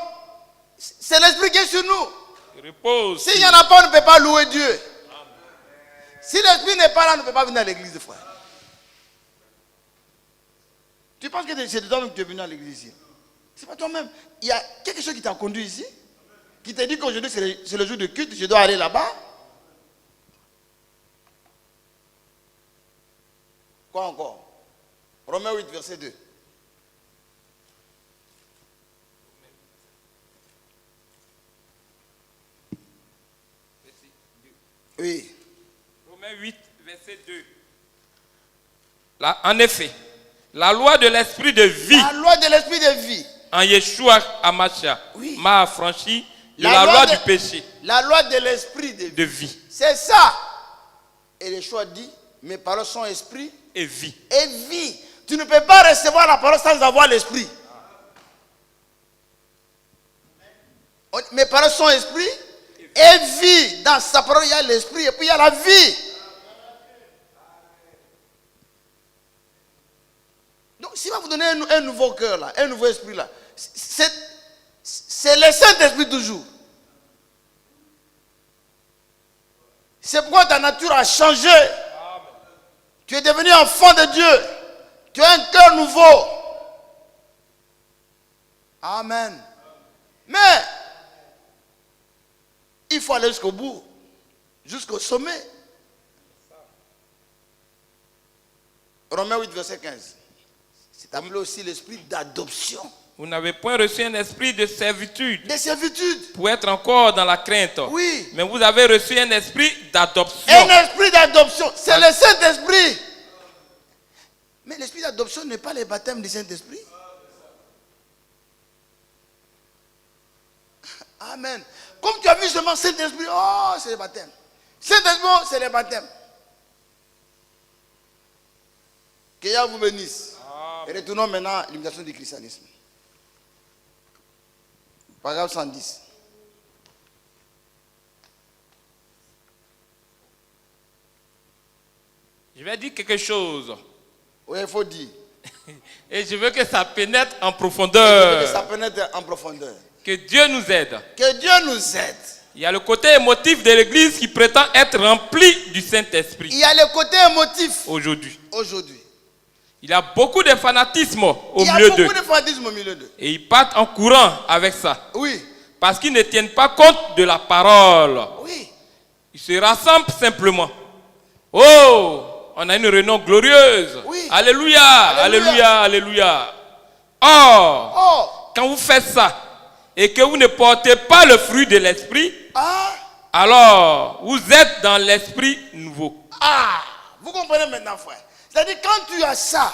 C'est l'esprit qui est sur nous. Repose. S'il n'y en a pas, on ne peut pas louer Dieu. Si l'esprit n'est pas là, on ne peut pas venir à l'église, frère. Tu penses que c'est toi-même que tu es venu à l'église ici? C'est pas toi-même. Il y a quelque chose qui t'a conduit ici, qui t'a dit qu'aujourd'hui c'est le jour de culte, je dois aller là-bas. Quoi encore? Romains 8, verset 2. Oui. Romains 8, verset 2. Là, en effet, la loi de l'esprit de vie La loi de l'esprit de vie. en Yeshua Hamashiach Oui. m'a affranchi de la loi du péché La loi de l'esprit de vie. de vie C'est ça. Et Yeshua dit, mes paroles sont esprit et vie. et vie. Tu ne peux pas recevoir la parole sans avoir l'esprit. Mes paroles sont esprit et vie. Dans sa parole, il y a l'esprit et puis il y a la vie. Donc, s'il va vous donner un nouveau cœur, là, un nouveau esprit, là, c'est le Saint-Esprit toujours. C'est pourquoi ta nature a changé. Tu es devenu enfant de Dieu. Tu as un cœur nouveau. Amen. Mais, il faut aller jusqu'au bout, jusqu'au sommet. Romains 8, verset 15. C'est appelé aussi l'esprit d'adoption. Vous n'avez point reçu un esprit de servitude De servitude. pour être encore dans la crainte. Oui. Mais vous avez reçu un esprit d'adoption. Un esprit d'adoption. C'est le Saint-Esprit. Mais l'esprit d'adoption n'est pas le baptême du Saint-Esprit. Amen. Comme tu as vu seulement Saint-Esprit, oh, c'est le baptême. Saint-Esprit, c'est le baptême. Que Yahweh vous bénisse. Et retournons maintenant à l'imitation du christianisme. Paragraphe 110. Je vais dire quelque chose. Oui, il faut dire. Et je veux que ça pénètre en Que profondeur. ça pénètre en profondeur. Que Dieu nous aide. Que Dieu nous aide. Il y a le côté émotif de l'Église qui prétend être rempli du Saint-Esprit Il y a le côté émotif aujourd'hui. aujourd'hui. Il y a beaucoup de fanatisme au Il y a milieu d'eux. beaucoup de fanatisme au milieu d'eux. Et ils partent en courant avec ça. Oui, Parce qu'ils ne tiennent pas compte de la parole. oui. Ils se rassemblent simplement. Oh, on a une réunion glorieuse. Oui. Alléluia, Alléluia. alléluia, alléluia. Or, Oh, quand vous faites ça et que vous ne portez pas le fruit de l'esprit, ah, alors vous êtes dans l'esprit nouveau. ah. Vous comprenez maintenant, frère. C'est-à-dire, quand tu as ça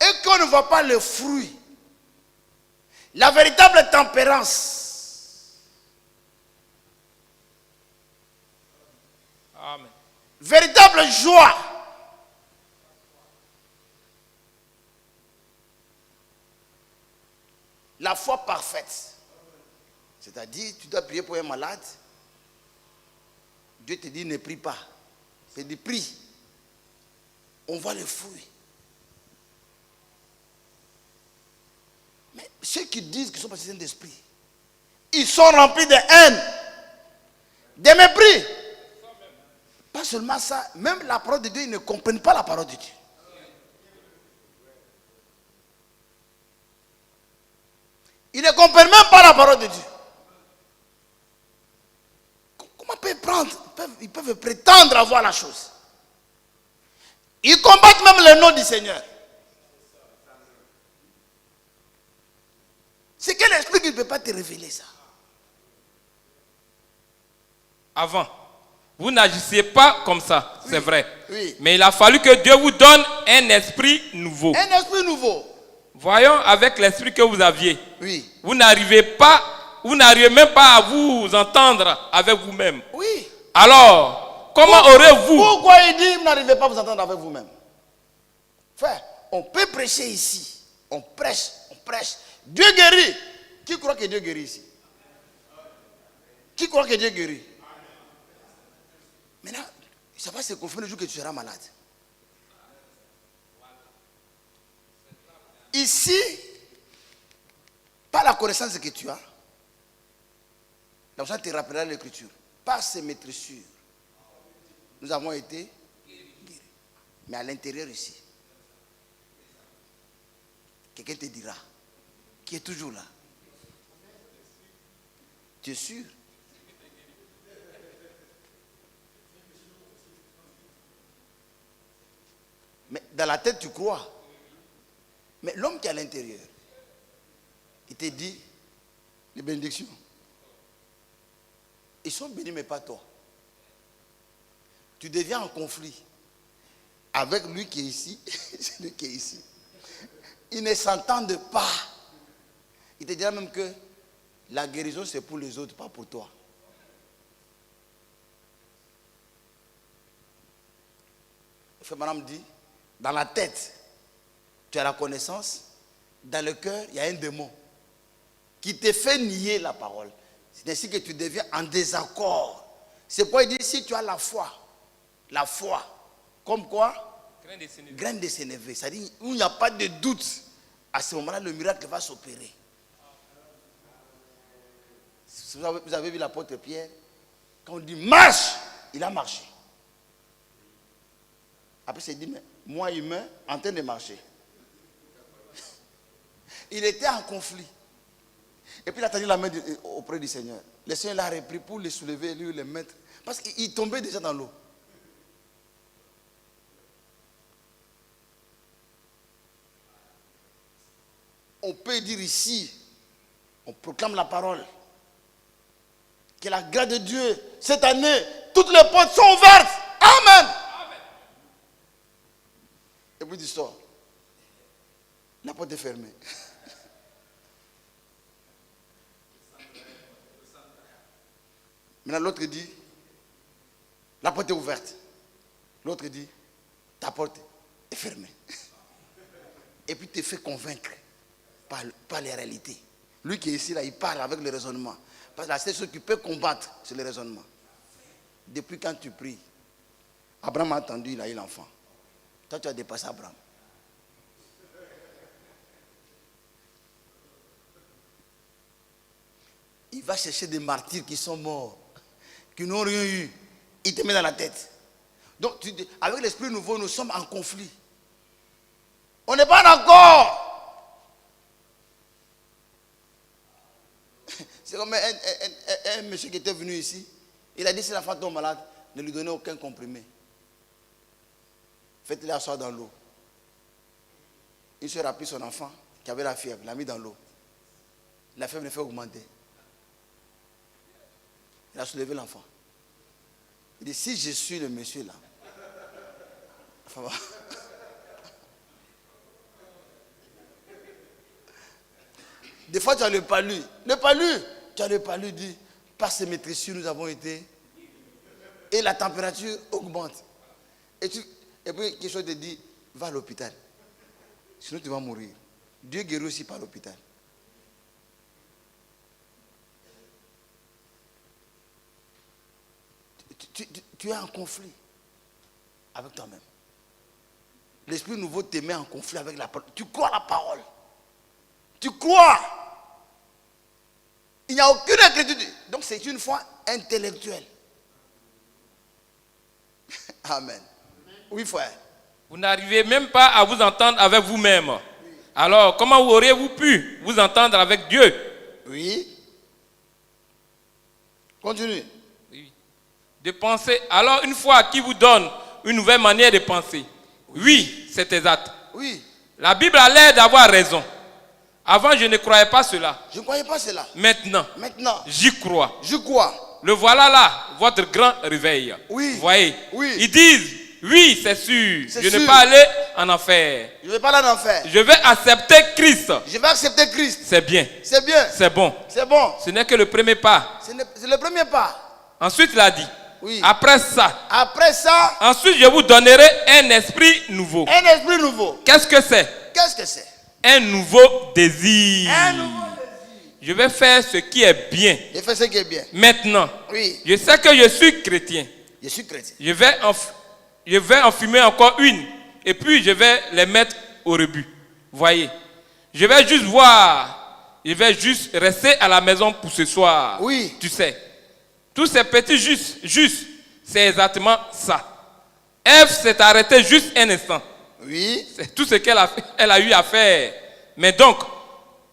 et qu'on ne voit pas le fruit, la véritable tempérance, Amen. véritable joie, la foi parfaite. C'est-à-dire, tu dois prier pour un malade. Dieu te dit ne prie pas. C'est du prie. On voit le fruit. Mais ceux qui disent qu'ils sont passés d'esprit, ils sont remplis de haine, de mépris. Pas seulement ça, même la parole de Dieu, ils ne comprennent pas la parole de Dieu. Ils ne comprennent même pas la parole de Dieu. Comment ils peuvent prétendre avoir la chose? Ils combattent même le nom du Seigneur. C'est quel esprit qui ne peut pas te révéler ça? Avant, vous n'agissiez pas comme ça, c'est vrai. Oui. Mais il a fallu que Dieu vous donne un esprit nouveau. Un esprit nouveau. Voyons avec l'esprit que vous aviez. Oui. Vous n'arrivez même pas à vous entendre avec vous-même. Oui. Alors, comment aurez-vous... Pourquoi il dit vous n'arrivez pas à vous entendre avec vous-même? Frère, on peut prêcher ici. On prêche, on prêche. Dieu guérit. Qui croit que Dieu guérit ici? Qui croit que Dieu guérit? Maintenant, ça va se confirmer le jour que tu seras malade. Ici, par la connaissance que tu as, la personne te rappellera l'écriture. Par ces maîtressures, nous avons été guéris. Mais à l'intérieur ici, quelqu'un te dira, qui est toujours là. Tu es sûr? Mais dans la tête, tu crois. Mais l'homme qui est à l'intérieur, il te dit les bénédictions. Ils sont bénis, mais pas toi. Tu deviens en conflit avec lui qui est ici, celui qui est ici. Ils ne s'entendent pas. Il te dira même que la guérison, c'est pour les autres, pas pour toi. Frère Madame dit, dans la tête, tu as la connaissance. Dans le cœur, il y a un démon qui te fait nier la parole. C'est ainsi que tu deviens en désaccord. C'est pourquoi il dit, si tu as la foi, comme quoi? Graine de sénévé. C'est-à-dire, où il n'y a pas de doute, à ce moment-là, le miracle va s'opérer. Vous avez vu l'apôtre Pierre, quand on dit marche, il a marché. Après, il s'est dit, mais moi humain, en train de marcher. Il était en conflit. Et puis il a tendu la main auprès du Seigneur. Le Seigneur l'a repris pour le soulever, lui le mettre. Parce qu'il tombait déjà dans l'eau. On peut dire ici, on proclame la parole. Que la grâce de Dieu, cette année, toutes les portes sont ouvertes. Amen. Et puis tu sors. La porte est fermée. Maintenant l'autre dit, la porte est ouverte. L'autre dit, ta porte est fermée. Et puis tu te fais convaincre par les réalités. Lui qui est ici, là, il parle avec le raisonnement. Parce que la seule chose qu'il peut combattre, c'est le raisonnement. Depuis quand tu pries, Abraham a attendu, il a eu l'enfant. Toi, tu as dépassé Abraham. Il va chercher des martyrs qui sont morts, qui n'ont rien eu. Il te met dans la tête. Donc, avec l'esprit nouveau, nous sommes en conflit. On n'est pas d'accord. C'est comme un monsieur qui était venu ici. Il a dit, si l'enfant tombe malade, ne lui donnez aucun comprimé. Faites-le asseoir dans l'eau. Une soeur a pris son enfant qui avait la fièvre, l'a mis dans l'eau. La fièvre ne fait augmenter. Il a soulevé l'enfant. Il dit, si je suis le monsieur là, ça va. Des fois, tu as le palu. Le palu, tu as le palu dit, par ces maîtressures, nous avons été. Et la température augmente. Et puis, quelque chose te dit, va à l'hôpital. Sinon, tu vas mourir. Dieu guérit aussi par l'hôpital. Tu es en conflit avec toi-même. L'esprit nouveau te met en conflit avec la parole. Tu crois la parole. Tu crois. Il n'y a aucune inquiétude. Donc c'est une foi intellectuelle. Amen. Oui, frère. Vous n'arrivez même pas à vous entendre avec vous-même. Oui. Alors, comment auriez-vous pu vous entendre avec Dieu? Oui. Continue. Oui. De penser. Alors, une fois qu'il vous donne une nouvelle manière de penser. Oui, c'est exact. Oui. La Bible a l'air d'avoir raison. Avant, je ne croyais pas cela. Je ne croyais pas cela. Maintenant, Maintenant, j'y crois. je crois. Le voilà là, votre grand réveil. Oui. Vous voyez? Oui. Ils disent, oui, c'est sûr. C'est Je ne vais sûr. pas aller en enfer. Je ne vais pas aller en enfer. Je vais accepter Christ. Je vais accepter Christ. C'est bien. C'est bien. C'est bon. C'est bon. Ce n'est que le premier pas. C'est le premier pas. Ensuite, il a dit, Oui. après ça, Après ça, ensuite je vous donnerai un esprit nouveau. un esprit nouveau. Qu'est-ce que c'est? Qu'est-ce que c'est? Un nouveau désir. Un nouveau désir. Je vais faire ce qui est bien. Je fais ce qui est bien. Maintenant, Oui. je sais que je suis chrétien. Je suis chrétien. Je vais en fumer encore une. Et puis je vais les mettre au rebut. Voyez. Je vais juste voir. Je vais juste rester à la maison pour ce soir. Oui. Tu sais. Tous ces petits juste, c'est exactement ça. Ève s'est arrêtée juste un instant. Oui. C'est tout ce elle a eu à faire. Mais donc,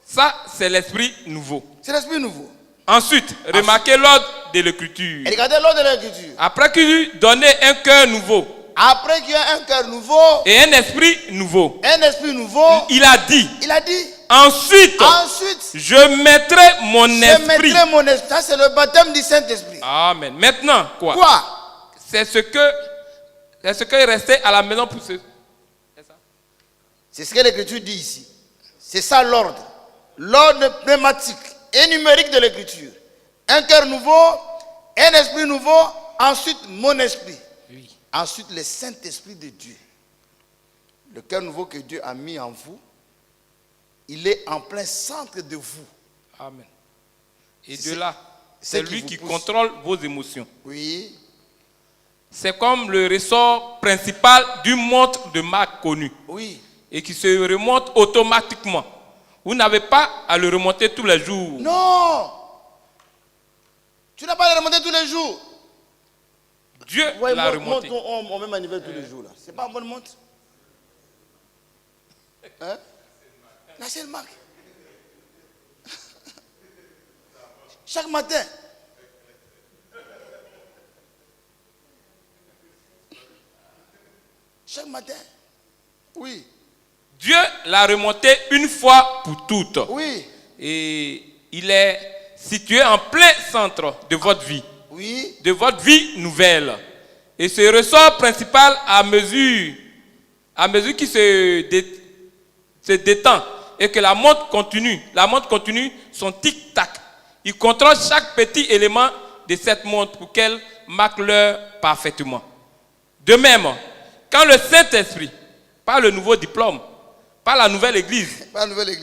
ça, c'est l'esprit nouveau. C'est l'esprit nouveau. Ensuite, remarquez l'ordre de l'écriture. Et regardez l'ordre de l'écriture. Après qu'il lui donnait un cœur nouveau Après qu'il y a un cœur nouveau, et un esprit nouveau, un esprit nouveau, il a dit, ensuite, je mettrai mon esprit. Je mettrai mon esprit. Ça, c'est le baptême du Saint-Esprit. Amen. Maintenant, quoi? C'est ce que il restait à la maison pour ce. C'est ce que l'écriture dit ici. C'est ça l'ordre. L'ordre pneumatique et numérique de l'écriture. Un cœur nouveau, un esprit nouveau, ensuite mon esprit. Oui. Ensuite le Saint-Esprit de Dieu. Le cœur nouveau que Dieu a mis en vous, il est en plein centre de vous. Amen. Et de là, c'est c'est lui qui pousse. contrôle vos émotions. Oui. C'est comme le ressort principal d'une montre de marque connue. Oui. Et qui se remonte automatiquement. Vous n'avez pas à le remonter tous les jours. Non. Tu n'as pas à le remonter tous les jours. Dieu Ouais, l'a remonté. On met manivelle tous les jours là. C'est pas une bonne montre. Hein? La seule marque. Chaque matin. Chaque matin. Oui. Dieu l'a remonté une fois pour toutes. Oui. Et il est situé en plein centre de votre vie. Oui. De votre vie nouvelle. Et ce ressort principal, à mesure qu'il se détend et que la montre continue son tic-tac. Il contrôle chaque petit élément de cette montre pour qu'elle marque l'heure parfaitement. De même, quand le Saint-Esprit, par le nouveau diplôme, par la nouvelle église,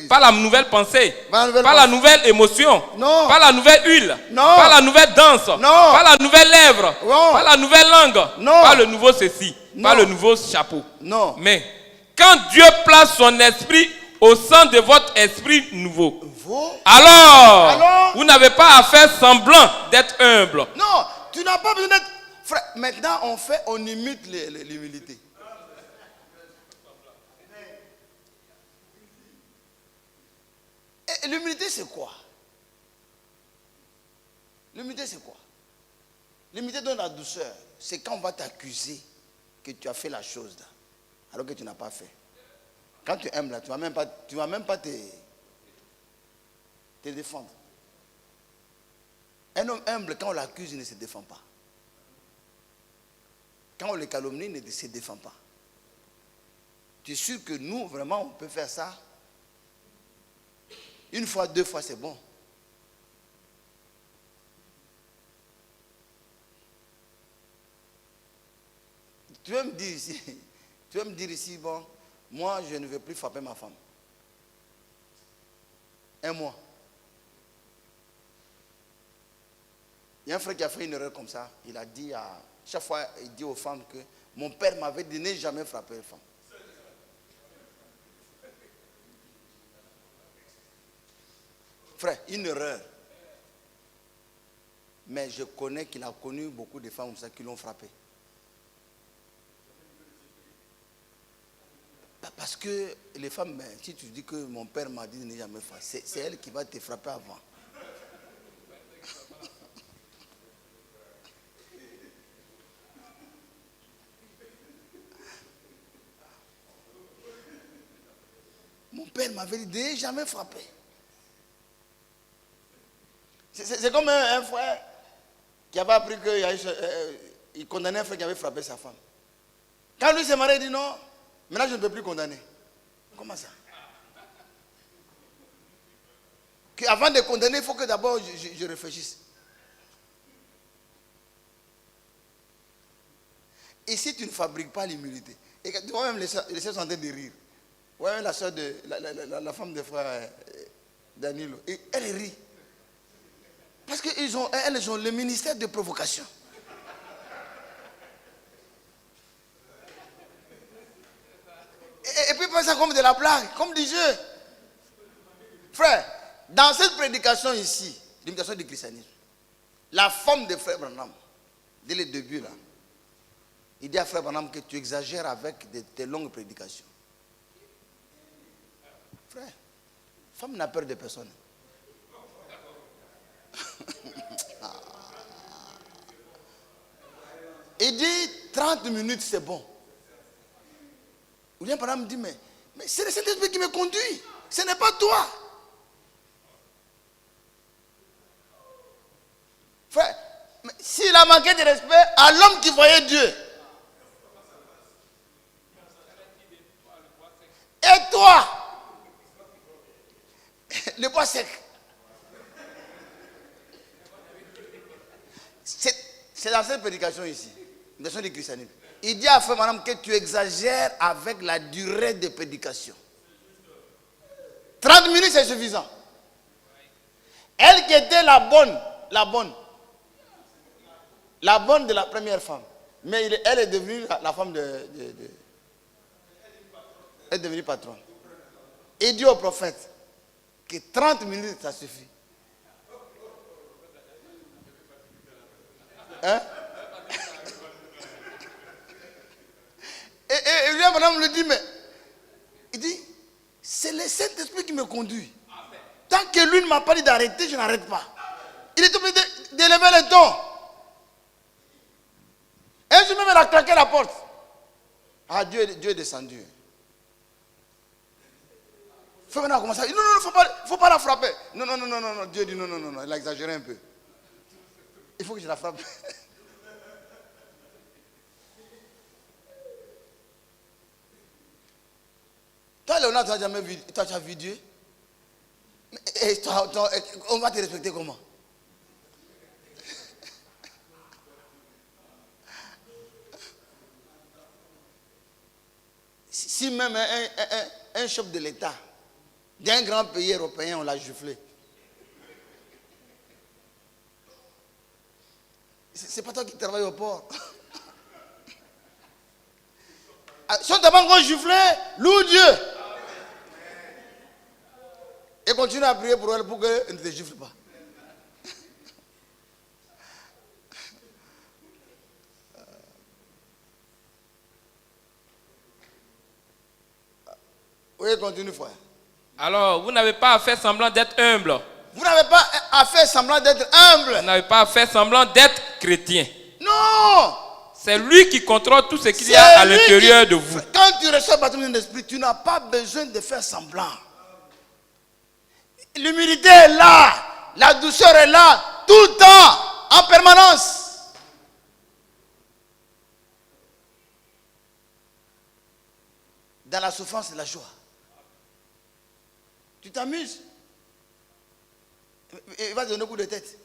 par la nouvelle pensée, par la nouvelle émotion, par la nouvelle huile, par la nouvelle danse, par la nouvelle lèvre, par la nouvelle langue, par le nouveau ceci, par le nouveau chapeau. Mais quand Dieu place son esprit au centre de votre esprit nouveau, alors vous n'avez pas à faire semblant d'être humble. Non, tu n'as pas besoin d'être... Frère, maintenant on imite l'humilité. Et l'humilité, c'est quoi? L'humilité, c'est quoi? L'humilité donne la douceur. C'est quand on va t'accuser que tu as fait la chose là, alors que tu n'as pas fait. Quand tu aimes là, tu ne vas même pas te défendre. Un homme humble, quand on l'accuse, il ne se défend pas. Quand on le calomnie, il ne se défend pas. Tu es sûr que nous, vraiment, on peut faire ça? Une fois, deux fois, c'est bon. Tu veux me dire ici, bon, moi, je ne veux plus frapper ma femme. Un mois. Il y a un frère qui a fait une erreur comme ça. Il a dit chaque fois, il dit aux femmes que mon père m'avait dit de ne jamais frapper une femme. Frère, une erreur. Mais je connais qu'il a connu beaucoup de femmes comme ça qui l'ont frappé. Parce que les femmes, si tu dis que mon père m'a dit de ne jamais frapper, c'est elle qui va te frapper avant. Mon père m'avait dit de ne jamais frapper. C'est comme un frère. qui avait appris qu'il condamnait un frère qui avait frappé sa femme. Quand lui s'est marié, il dit non, maintenant je ne peux plus condamner. Comment ça? Avant de condamner, il faut que d'abord je réfléchisse. Et si tu ne fabriques pas l'humilité, et tu vois même les sœurs sont en train de rire. Ouais, la soeur de la femme de frère Danilo, et elle rit. Parce qu'elles ont le ministère de provocation. Et puis ils prennent ça comme de la blague, comme du jeu. Frère, dans cette prédication ici, l'imitation du christianisme, la femme de frère Branham, dès le début là, il dit à frère Branham que tu exagères avec tes longues prédications. Frère, femme n'a peur de personne. Il dit 30 minutes c'est bon. Ou bien Branham dit mais c'est le Saint-Esprit qui me conduit. Ce n'est pas toi. Frère, s'il a manqué de respect à l'homme qui voyait Dieu. Et toi, le bois sec. C'est dans cette prédication ici, prédication du christianisme. Il dit à frère madame que tu exagères avec la durée de prédication. 30 minutes c'est suffisant. Elle qui était la bonne de la première femme. Mais elle est devenue la femme elle est devenue patronne. Il dit au prophète que 30 minutes ça suffit. Hein? Et lui, madame le dit, mais il dit, c'est le Saint-Esprit qui me conduit. Tant que lui ne m'a pas dit d'arrêter, je n'arrête pas. Il est obligé d'élever le ton. Un jour même, il a claqué la porte. Ah, Dieu est descendu. Frère, maintenant, comment ça? Non, faut pas la frapper. Non, Dieu dit non, il a exagéré un peu. Il faut que je la frappe. Toi, Léonard, tu n'as jamais vu, tu as vu Dieu? Et toi, on va te respecter comment? Si même un chef de l'État d'un grand pays européen, on l'a giflé. C'est pas toi qui travailles au port. Si on t'a pas encore giflé, loue Dieu. Et continue à prier pour elle pour qu'elle ne te gifle pas. Oui, continue, frère. Alors, vous n'avez pas à faire semblant d'être humble. Vous n'avez pas à faire semblant d'être humble. Vous n'avez pas à faire semblant d'être chrétien. Non. C'est lui qui contrôle tout ce qu'il y a à l'intérieur de vous. Quand tu reçois le baptême de l'esprit, tu n'as pas besoin de faire semblant. L'humilité est là. La douceur est là. Tout le temps. En permanence. Dans la souffrance et la joie. Tu t'amuses. Il va te donner un coup de tête.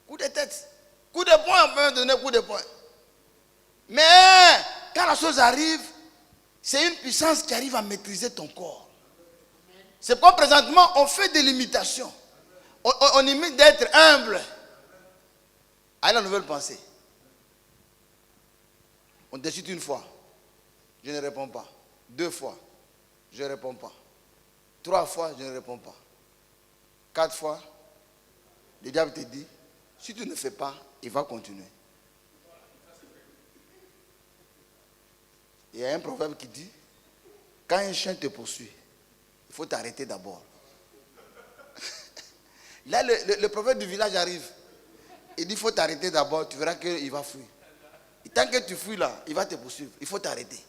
Coup de tête. Coup de poing, on peut donner un coup de poing. Mais quand la chose arrive, c'est une puissance qui arrive à maîtriser ton corps. C'est pourquoi présentement, on fait des limitations. On imite d'être humble. À la nouvelle pensée. On décide une fois. Je ne réponds pas. 2 fois. Je ne réponds pas. 3 fois, je ne réponds pas. 4 fois, le diable te dit, si tu ne fais pas, il va continuer. Il y a un proverbe qui dit, quand un chien te poursuit, il faut t'arrêter d'abord. Là, le proverbe du village arrive. Il dit, il faut t'arrêter d'abord, tu verras qu'il va fuir. Et tant que tu fuis là, il va te poursuivre. Il faut t'arrêter.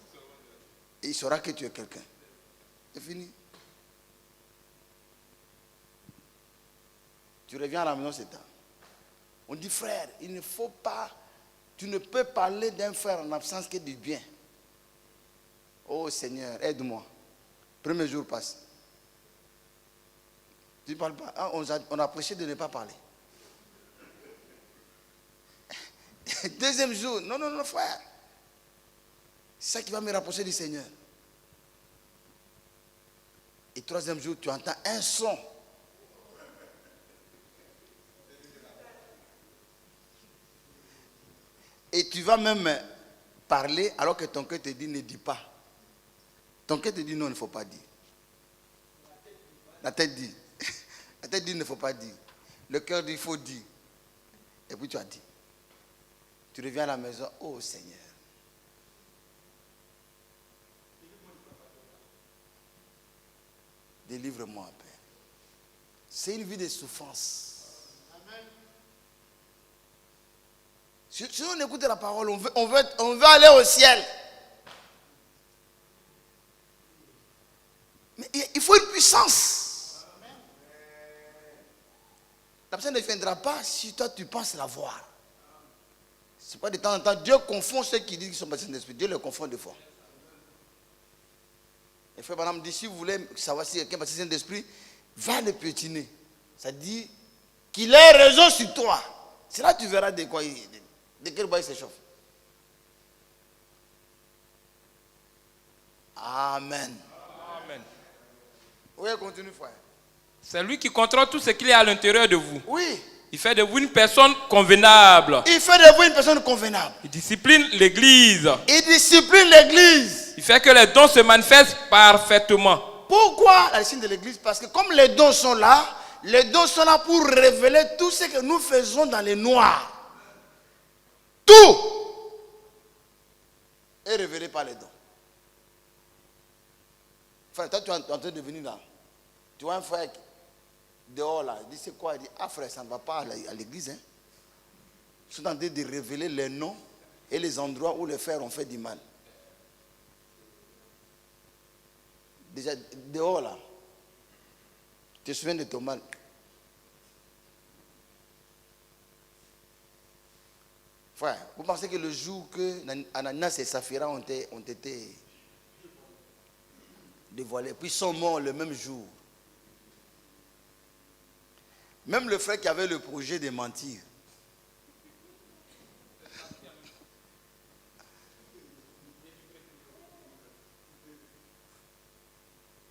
Et il saura que tu es quelqu'un. C'est fini. Tu reviens à la maison, c'est tard. On dit, frère, il ne faut pas, tu ne peux parler d'un frère en absence que du bien. Oh Seigneur, aide-moi. Premier jour passe. Tu ne parles pas. Ah, on a prêché de ne pas parler. Deuxième jour, non, non, non, frère. C'est ça qui va me rapprocher du Seigneur. Et troisième jour, tu entends un son. Et tu vas même parler alors que ton cœur te dit ne dis pas. Ton cœur te dit non, il ne faut pas dire. La tête dit. La tête dit il ne faut pas dire. Le cœur dit il faut dire. Et puis tu as dit. Tu reviens à la maison, oh Seigneur. Délivre-moi, Père. C'est une vie de souffrance. Si on écoute la parole, on veut aller au ciel. Mais il faut une puissance. La personne ne viendra pas si toi tu penses la voir. C'est pas de temps en temps. Dieu confond ceux qui disent qu'ils sont baptisés d'esprit. Dieu les confond deux fois. Et frère Branham dit, si vous voulez savoir si quelqu'un est baptisé d'esprit, va le piétiner. Ça dit qu'il ait raison sur toi. C'est là que tu verras de quoi de quel bois il s'échauffe. Amen. Amen. Oui, continue, frère. C'est lui qui contrôle tout ce qu'il y a à l'intérieur de vous. Oui. Il fait de vous une personne convenable. Il fait de vous une personne convenable. Il discipline l'église. Il discipline l'église. Il fait que les dons se manifestent parfaitement. Pourquoi la discipline de l'église? Parce que comme les dons sont là pour révéler tout ce que nous faisons dans les noirs. Tout est révélé par les dons. Frère, toi tu es en train de venir là. Tu vois un frère dehors là, il dit c'est quoi? Il dit, ah frère, ça ne va pas à l'église. Hein? Ils sont en train de révéler les noms et les endroits où les frères ont fait du mal. Déjà, dehors là, tu te souviens de ton mal. Frère, vous pensez que le jour que Ananias et Saphira ont été dévoilés, puis ils sont morts le même jour. Même le frère qui avait le projet de mentir.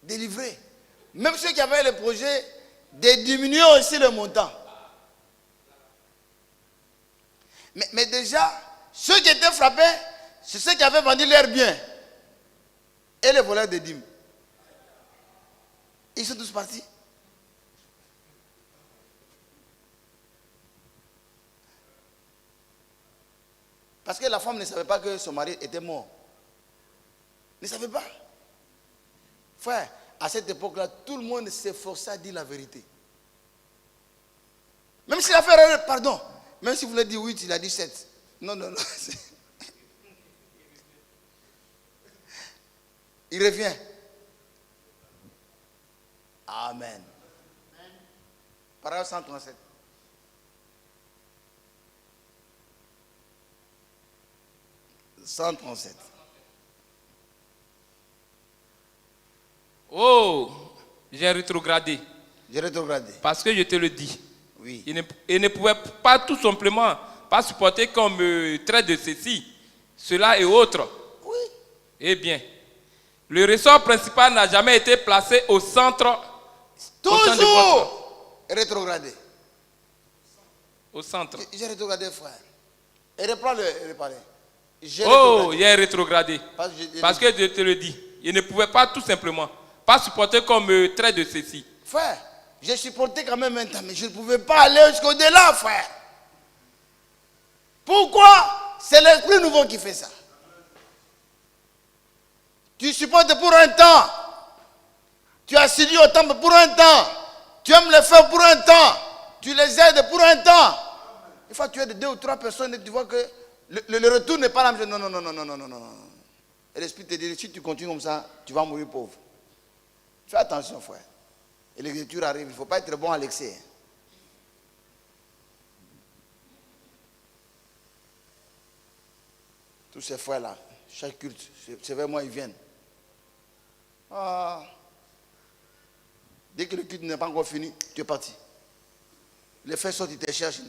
Délivré. Même ceux qui avaient le projet de diminuer aussi le montant. Mais déjà, ceux qui étaient frappés, c'est ceux qui avaient vendu leurs biens. Et les voleurs de dîmes. Ils sont tous partis. Parce que la femme ne savait pas que son mari était mort. Ne savait pas. Frère, à cette époque-là, tout le monde s'efforçait à dire la vérité. Même s'il a fait erreur, pardon. Même si vous voulez dire 8, il a dit 7. Non, non, non. Il revient. Amen. Paragraphe 137. Oh, j'ai rétrogradé. J'ai rétrogradé. Parce que je te le dis. Oui. Il ne pouvait pas tout simplement pas supporter qu'on me traite de ceci, cela et autre. Oui. Eh bien, le ressort principal n'a jamais été placé au centre. Toujours rétrogradé. Au centre. J'ai rétrogradé, frère. Et reprends le parler. Oh, il est rétrogradé. Parce que je te le dis, il ne pouvait pas tout simplement pas supporter qu'on me traite de ceci. Frère, j'ai supporté quand même un temps, mais je ne pouvais pas aller jusqu'au-delà, frère. Pourquoi? C'est l'esprit nouveau qui fait ça. Tu supportes pour un temps. Tu assidus au temple pour un temps. Tu aimes les faire pour un temps. Tu les aides pour un temps. Une fois que tu aides 2 ou 3 personnes et tu vois que le retour n'est pas la même chose. Non, non, non, non, non, non, non, non. Et l'esprit te dit, si tu continues comme ça, tu vas mourir pauvre. Fais attention, frère. Et l'écriture arrive, il ne faut pas être bon à l'excès. Tous ces frères-là, chaque culte, c'est vers moi, ils viennent. Ah. Dès que le culte n'est pas encore fini, tu es parti. Les frères sortent, ils te cherchent.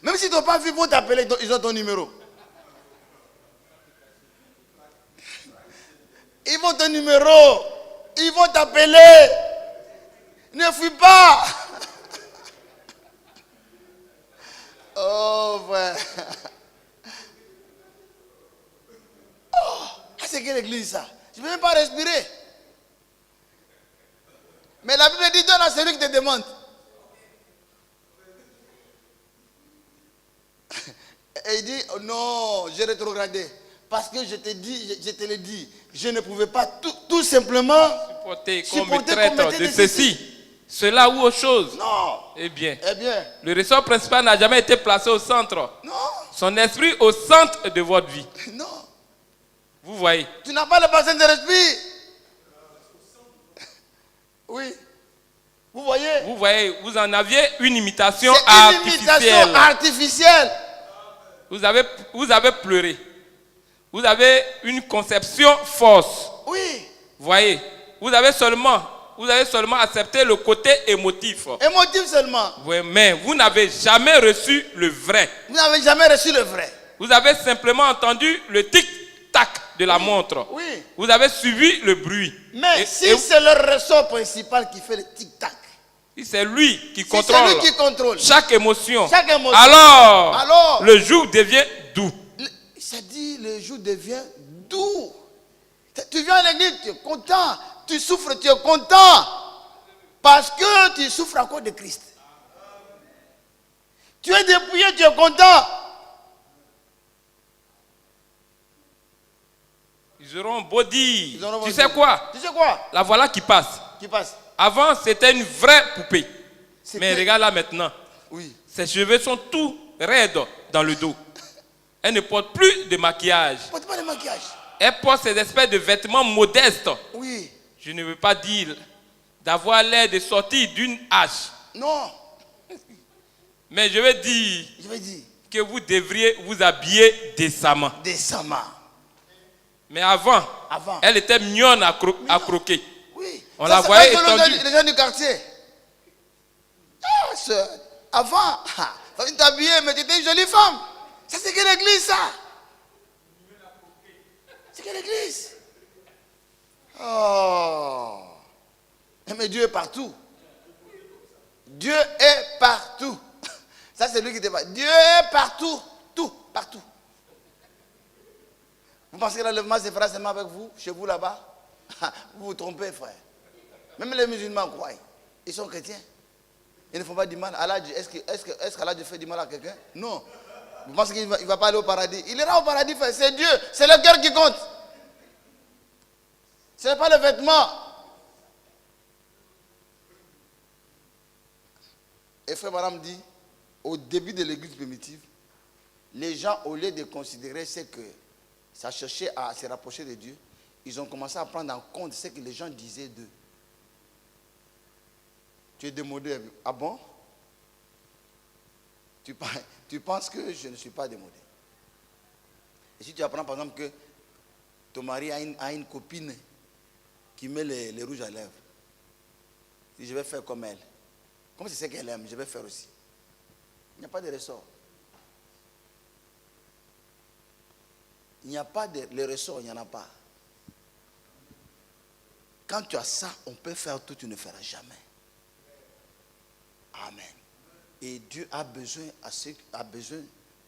Même s'ils ne t'ont pas vu, ils vont t'appeler, ils ont ton numéro. Ils vont ton numéro. Ils vont t'appeler. Ne fuis pas. Oh, frère. Oh, c'est quelle église ça? Je ne peux même pas respirer. Mais la Bible dit, donne à celui qui te demande. Et il dit, oh non, j'ai rétrogradé. Parce que je te l'ai dit, je ne pouvais pas tout simplement supporter comme traître de ceci, cela ou autre chose. Non. Eh bien, le ressort principal n'a jamais été placé au centre. Non. Son esprit au centre de votre vie. Non. Vous voyez. Tu n'as pas le bassin de l'esprit. Oui. Vous voyez. Vous voyez, vous en aviez une imitation artificielle. Vous avez pleuré. Vous avez une conception fausse. Oui. Voyez, vous avez seulement accepté le côté émotif. Émotif seulement. Oui, mais vous n'avez jamais reçu le vrai. Vous n'avez jamais reçu le vrai. Vous avez simplement entendu le tic-tac de la montre. Oui. Vous avez suivi le bruit. Mais si c'est le ressort principal qui fait le tic-tac. Si c'est lui qui contrôle chaque émotion. Alors, le jour devient doux. Ça dit, le jour devient doux. Tu viens à l'église, tu es content. Tu souffres, tu es content. Parce que tu souffres à cause de Christ. Tu es dépouillé, tu es content. Ils auront beau dire. Tu sais quoi? La voilà qui passe. Avant, c'était une vraie poupée. Mais regarde là maintenant. Oui. Ses cheveux sont tout raides dans le dos. Elle ne porte plus de maquillage. Elle ne porte pas de maquillage. Elle porte ces espèces de vêtements modestes. Oui. Je ne veux pas dire d'avoir l'air de sortir d'une hache. Non. Mais je vais dire que vous devriez vous habiller décemment. Décemment. Mais avant. Elle était mignonne à croquer. Oui. On la voyait étendue. Les gens du quartier. Avant, tu t'habillais, mais tu étais une jolie femme. Ça, c'est quelle église, ça? C'est quelle église? Oh. Mais Dieu est partout. Dieu est partout. Ça, c'est lui qui te parle. Dieu est partout. Tout, partout. Vous pensez que l'enlèvement se fera seulement avec vous, chez vous là-bas? Vous vous trompez, frère. Même les musulmans croient. Ils sont chrétiens. Ils ne font pas du mal. Allah dit, est-ce qu'Allah fait du mal à quelqu'un? Non. Vous pensez qu'il ne va pas aller au paradis? Il ira au paradis, frère. C'est Dieu. C'est le cœur qui compte. Ce n'est pas le vêtement. Et frère Maram dit, au début de l'église primitive, les gens, au lieu de considérer ce que ça cherchait à se rapprocher de Dieu, ils ont commencé à prendre en compte ce que les gens disaient d'eux. Tu es démodé. Ah bon? Tu penses que je ne suis pas démodé. Et si tu apprends par exemple que ton mari a une copine qui met les rouges à lèvres, si je vais faire comme elle, comme c'est ce qu'elle aime, je vais faire aussi. Il n'y a pas de ressort. Il n'y a pas de ressort, il n'y en a pas. Quand tu as ça, on peut faire tout, tu ne feras jamais. Amen. Et Dieu a besoin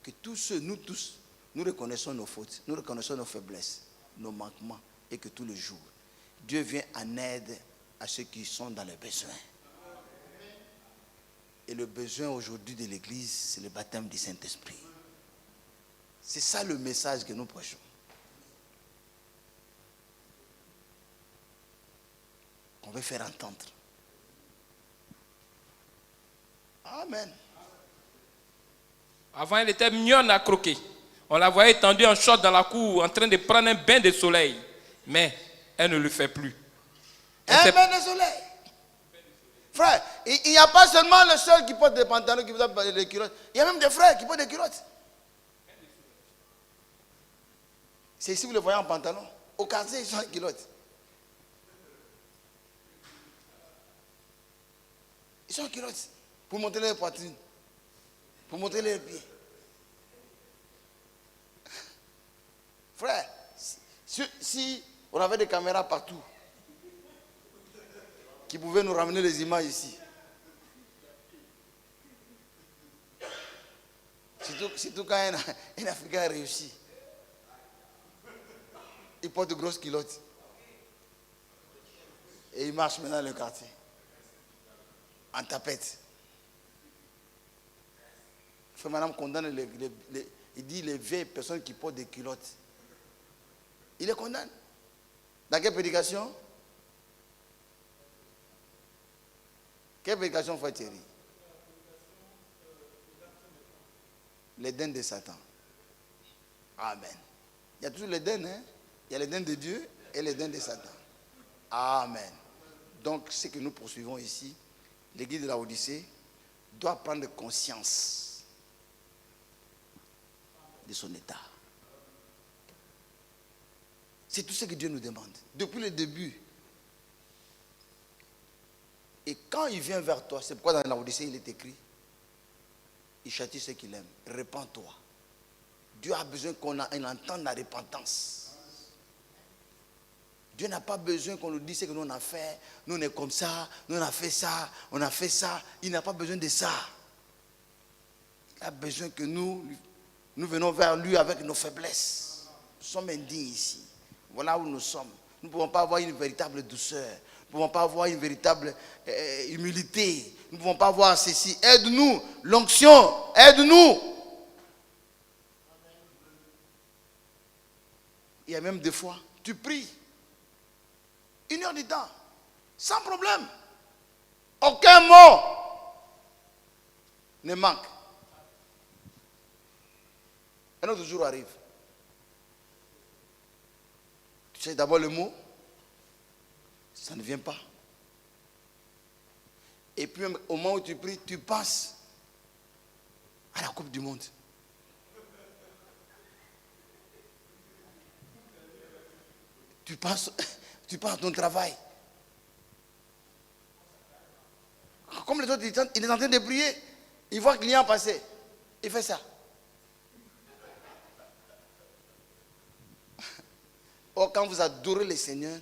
que nous tous, nous reconnaissons nos fautes, nous reconnaissons nos faiblesses, nos manquements, et que tous les jours, Dieu vient en aide à ceux qui sont dans les besoins. Et le besoin aujourd'hui de l'Église, c'est le baptême du Saint-Esprit. C'est ça le message que nous prêchons. On veut faire entendre. Amen. Avant, elle était mignonne à croquer. On la voyait étendue en short dans la cour, en train de prendre un bain de soleil. Mais elle ne le fait plus. Un bain de soleil. Frère, il n'y a pas seulement le seul qui porte des pantalons, qui porte des culottes. Il y a même des frères qui portent des culottes. C'est ici vous les voyez en pantalon. Au quartier, ils sont en culotte. Ils sont en culotte. Pour montrer les poitrines. Pour montrer les pieds. Frère, si on avait des caméras partout qui pouvaient nous ramener les images ici. Surtout quand un Africain réussit. Il porte de grosses culottes. Et il marche maintenant dans le quartier. En tapette. Frère, madame condamne il dit les vieilles personnes qui portent des culottes. Il les condamne. Dans quelle prédication? Quelle prédication faut Thierry? L'Éden de Satan. Amen. Il y a toujours l'Éden, hein? Il y a l'Éden de Dieu et l'Éden de Satan. Amen. Donc, ce que nous poursuivons ici, l'église de la Odyssée doit prendre conscience de son état. C'est tout ce que Dieu nous demande. Depuis le début. Et quand il vient vers toi, c'est pourquoi dans la Odyssée il est écrit, il châtie ceux qu'il aime. Répands-toi. Dieu a besoin qu'on entende la repentance. Dieu n'a pas besoin qu'on nous dise ce que nous on a fait. Nous on est comme ça, nous on a fait ça, on a fait ça. Il n'a pas besoin de ça. Il a besoin que nous venons vers lui avec nos faiblesses. Nous sommes indignes ici. Voilà où nous sommes. Nous ne pouvons pas avoir une véritable douceur. Nous ne pouvons pas avoir une véritable humilité. Nous ne pouvons pas avoir ceci. Aide-nous. L'onction. Aide-nous. Il y a même des fois, tu pries. 1 heure du temps. Sans problème. Aucun mot ne manque. Un autre jour arrive. Tu sais d'abord le mot. Ça ne vient pas. Et puis au moment où tu pries, tu penses à la Coupe du Monde. Tu penses à ton travail. Comme les autres, il est en train de prier. Il voit le client passer. Il fait ça. Or, quand vous adorez le Seigneur,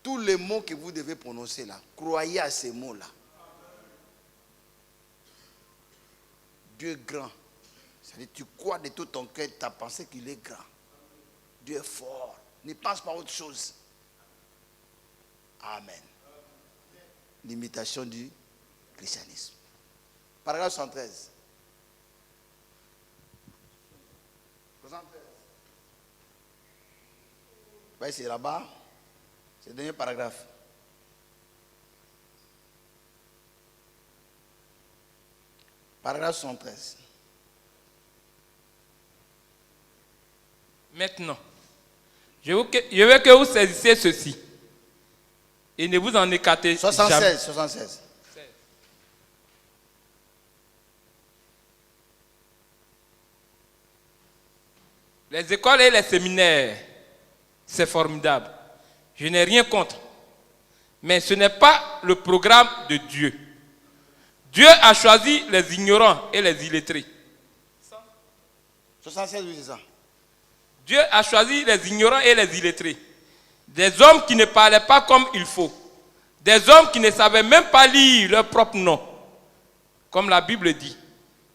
tous les mots que vous devez prononcer là, croyez à ces mots-là. Dieu est grand. C'est-à-dire, tu crois de tout ton cœur, tu as pensé qu'il est grand. Dieu est fort. Ne pense pas à autre chose. Amen. L'imitation du christianisme. Paragraphe 113. 73. Oui, c'est là-bas. C'est le dernier paragraphe. Paragraphe 113. Maintenant, je veux que vous saisissiez ceci. Et ne vous en écartez jamais. 76. Les écoles et les séminaires, c'est formidable. Je n'ai rien contre. Mais ce n'est pas le programme de Dieu. Dieu a choisi les ignorants et les illettrés. 76, oui, c'est ça. Dieu a choisi les ignorants et les illettrés. Des hommes qui ne parlaient pas comme il faut. Des hommes qui ne savaient même pas lire leur propre nom. Comme la Bible dit.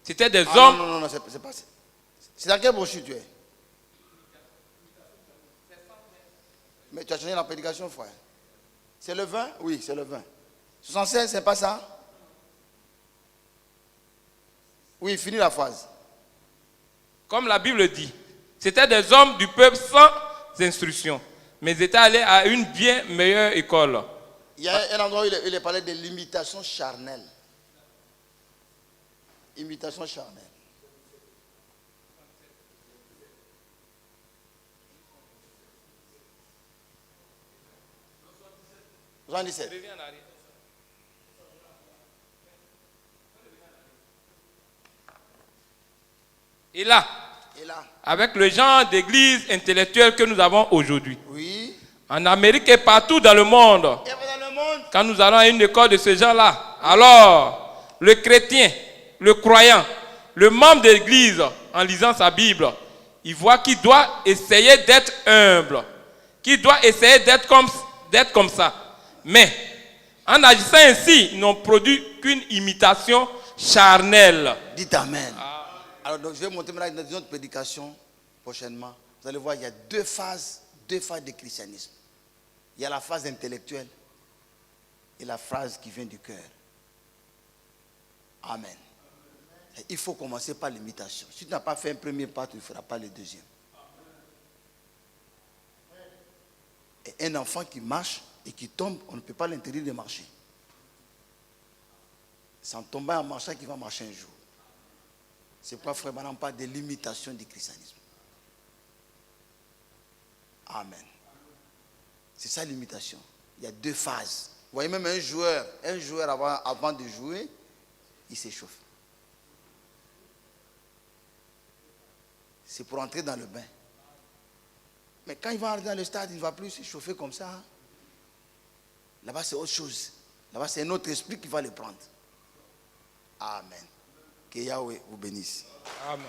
C'était des hommes... Non, c'est pas ça. C'est dans quelle brochure tu es? Mais tu as changé la prédication, frère. C'est le 20? Oui, c'est le 20. 76, c'est pas ça? Oui, finis la phrase. Comme la Bible dit, c'était des hommes du peuple sans instruction, mais ils étaient allés à une bien meilleure école. Il y a un endroit où il est parlé de l'imitation charnelle. Imitation charnelle. Jean 17. Et là, Et là? Avec le genre d'église intellectuelle que nous avons aujourd'hui. Oui. En Amérique et partout dans le monde. Et dans le monde. Quand nous allons à une école de ce genre-là, alors le chrétien, le croyant, le membre d'église, en lisant sa Bible, il voit qu'il doit essayer d'être humble, qu'il doit essayer d'être comme ça. Mais en agissant ainsi, ils n'ont produit qu'une imitation charnelle. Dites Amen. Alors donc, je vais monter maintenant dans une autre prédication prochainement. Vous allez voir, il y a deux phases du christianisme. Il y a la phase intellectuelle et la phase qui vient du cœur. Amen. Et il faut commencer par l'imitation. Si tu n'as pas fait un premier pas, tu ne feras pas le deuxième. Et un enfant qui marche et qui tombe, on ne peut pas l'interdire de marcher. C'est en tombant en marchant qu'il va marcher un jour. C'est pourquoi frère Branham parle de l'imitation du christianisme. Amen. C'est ça l'imitation. Il y a deux phases. Vous voyez même un joueur avant de jouer, il s'échauffe. C'est pour entrer dans le bain. Mais quand il va entrer dans le stade, il ne va plus s'échauffer comme ça. Là-bas, c'est autre chose. Là-bas, c'est un autre esprit qui va le prendre. Amen. Que Yahweh vous bénisse. Amen.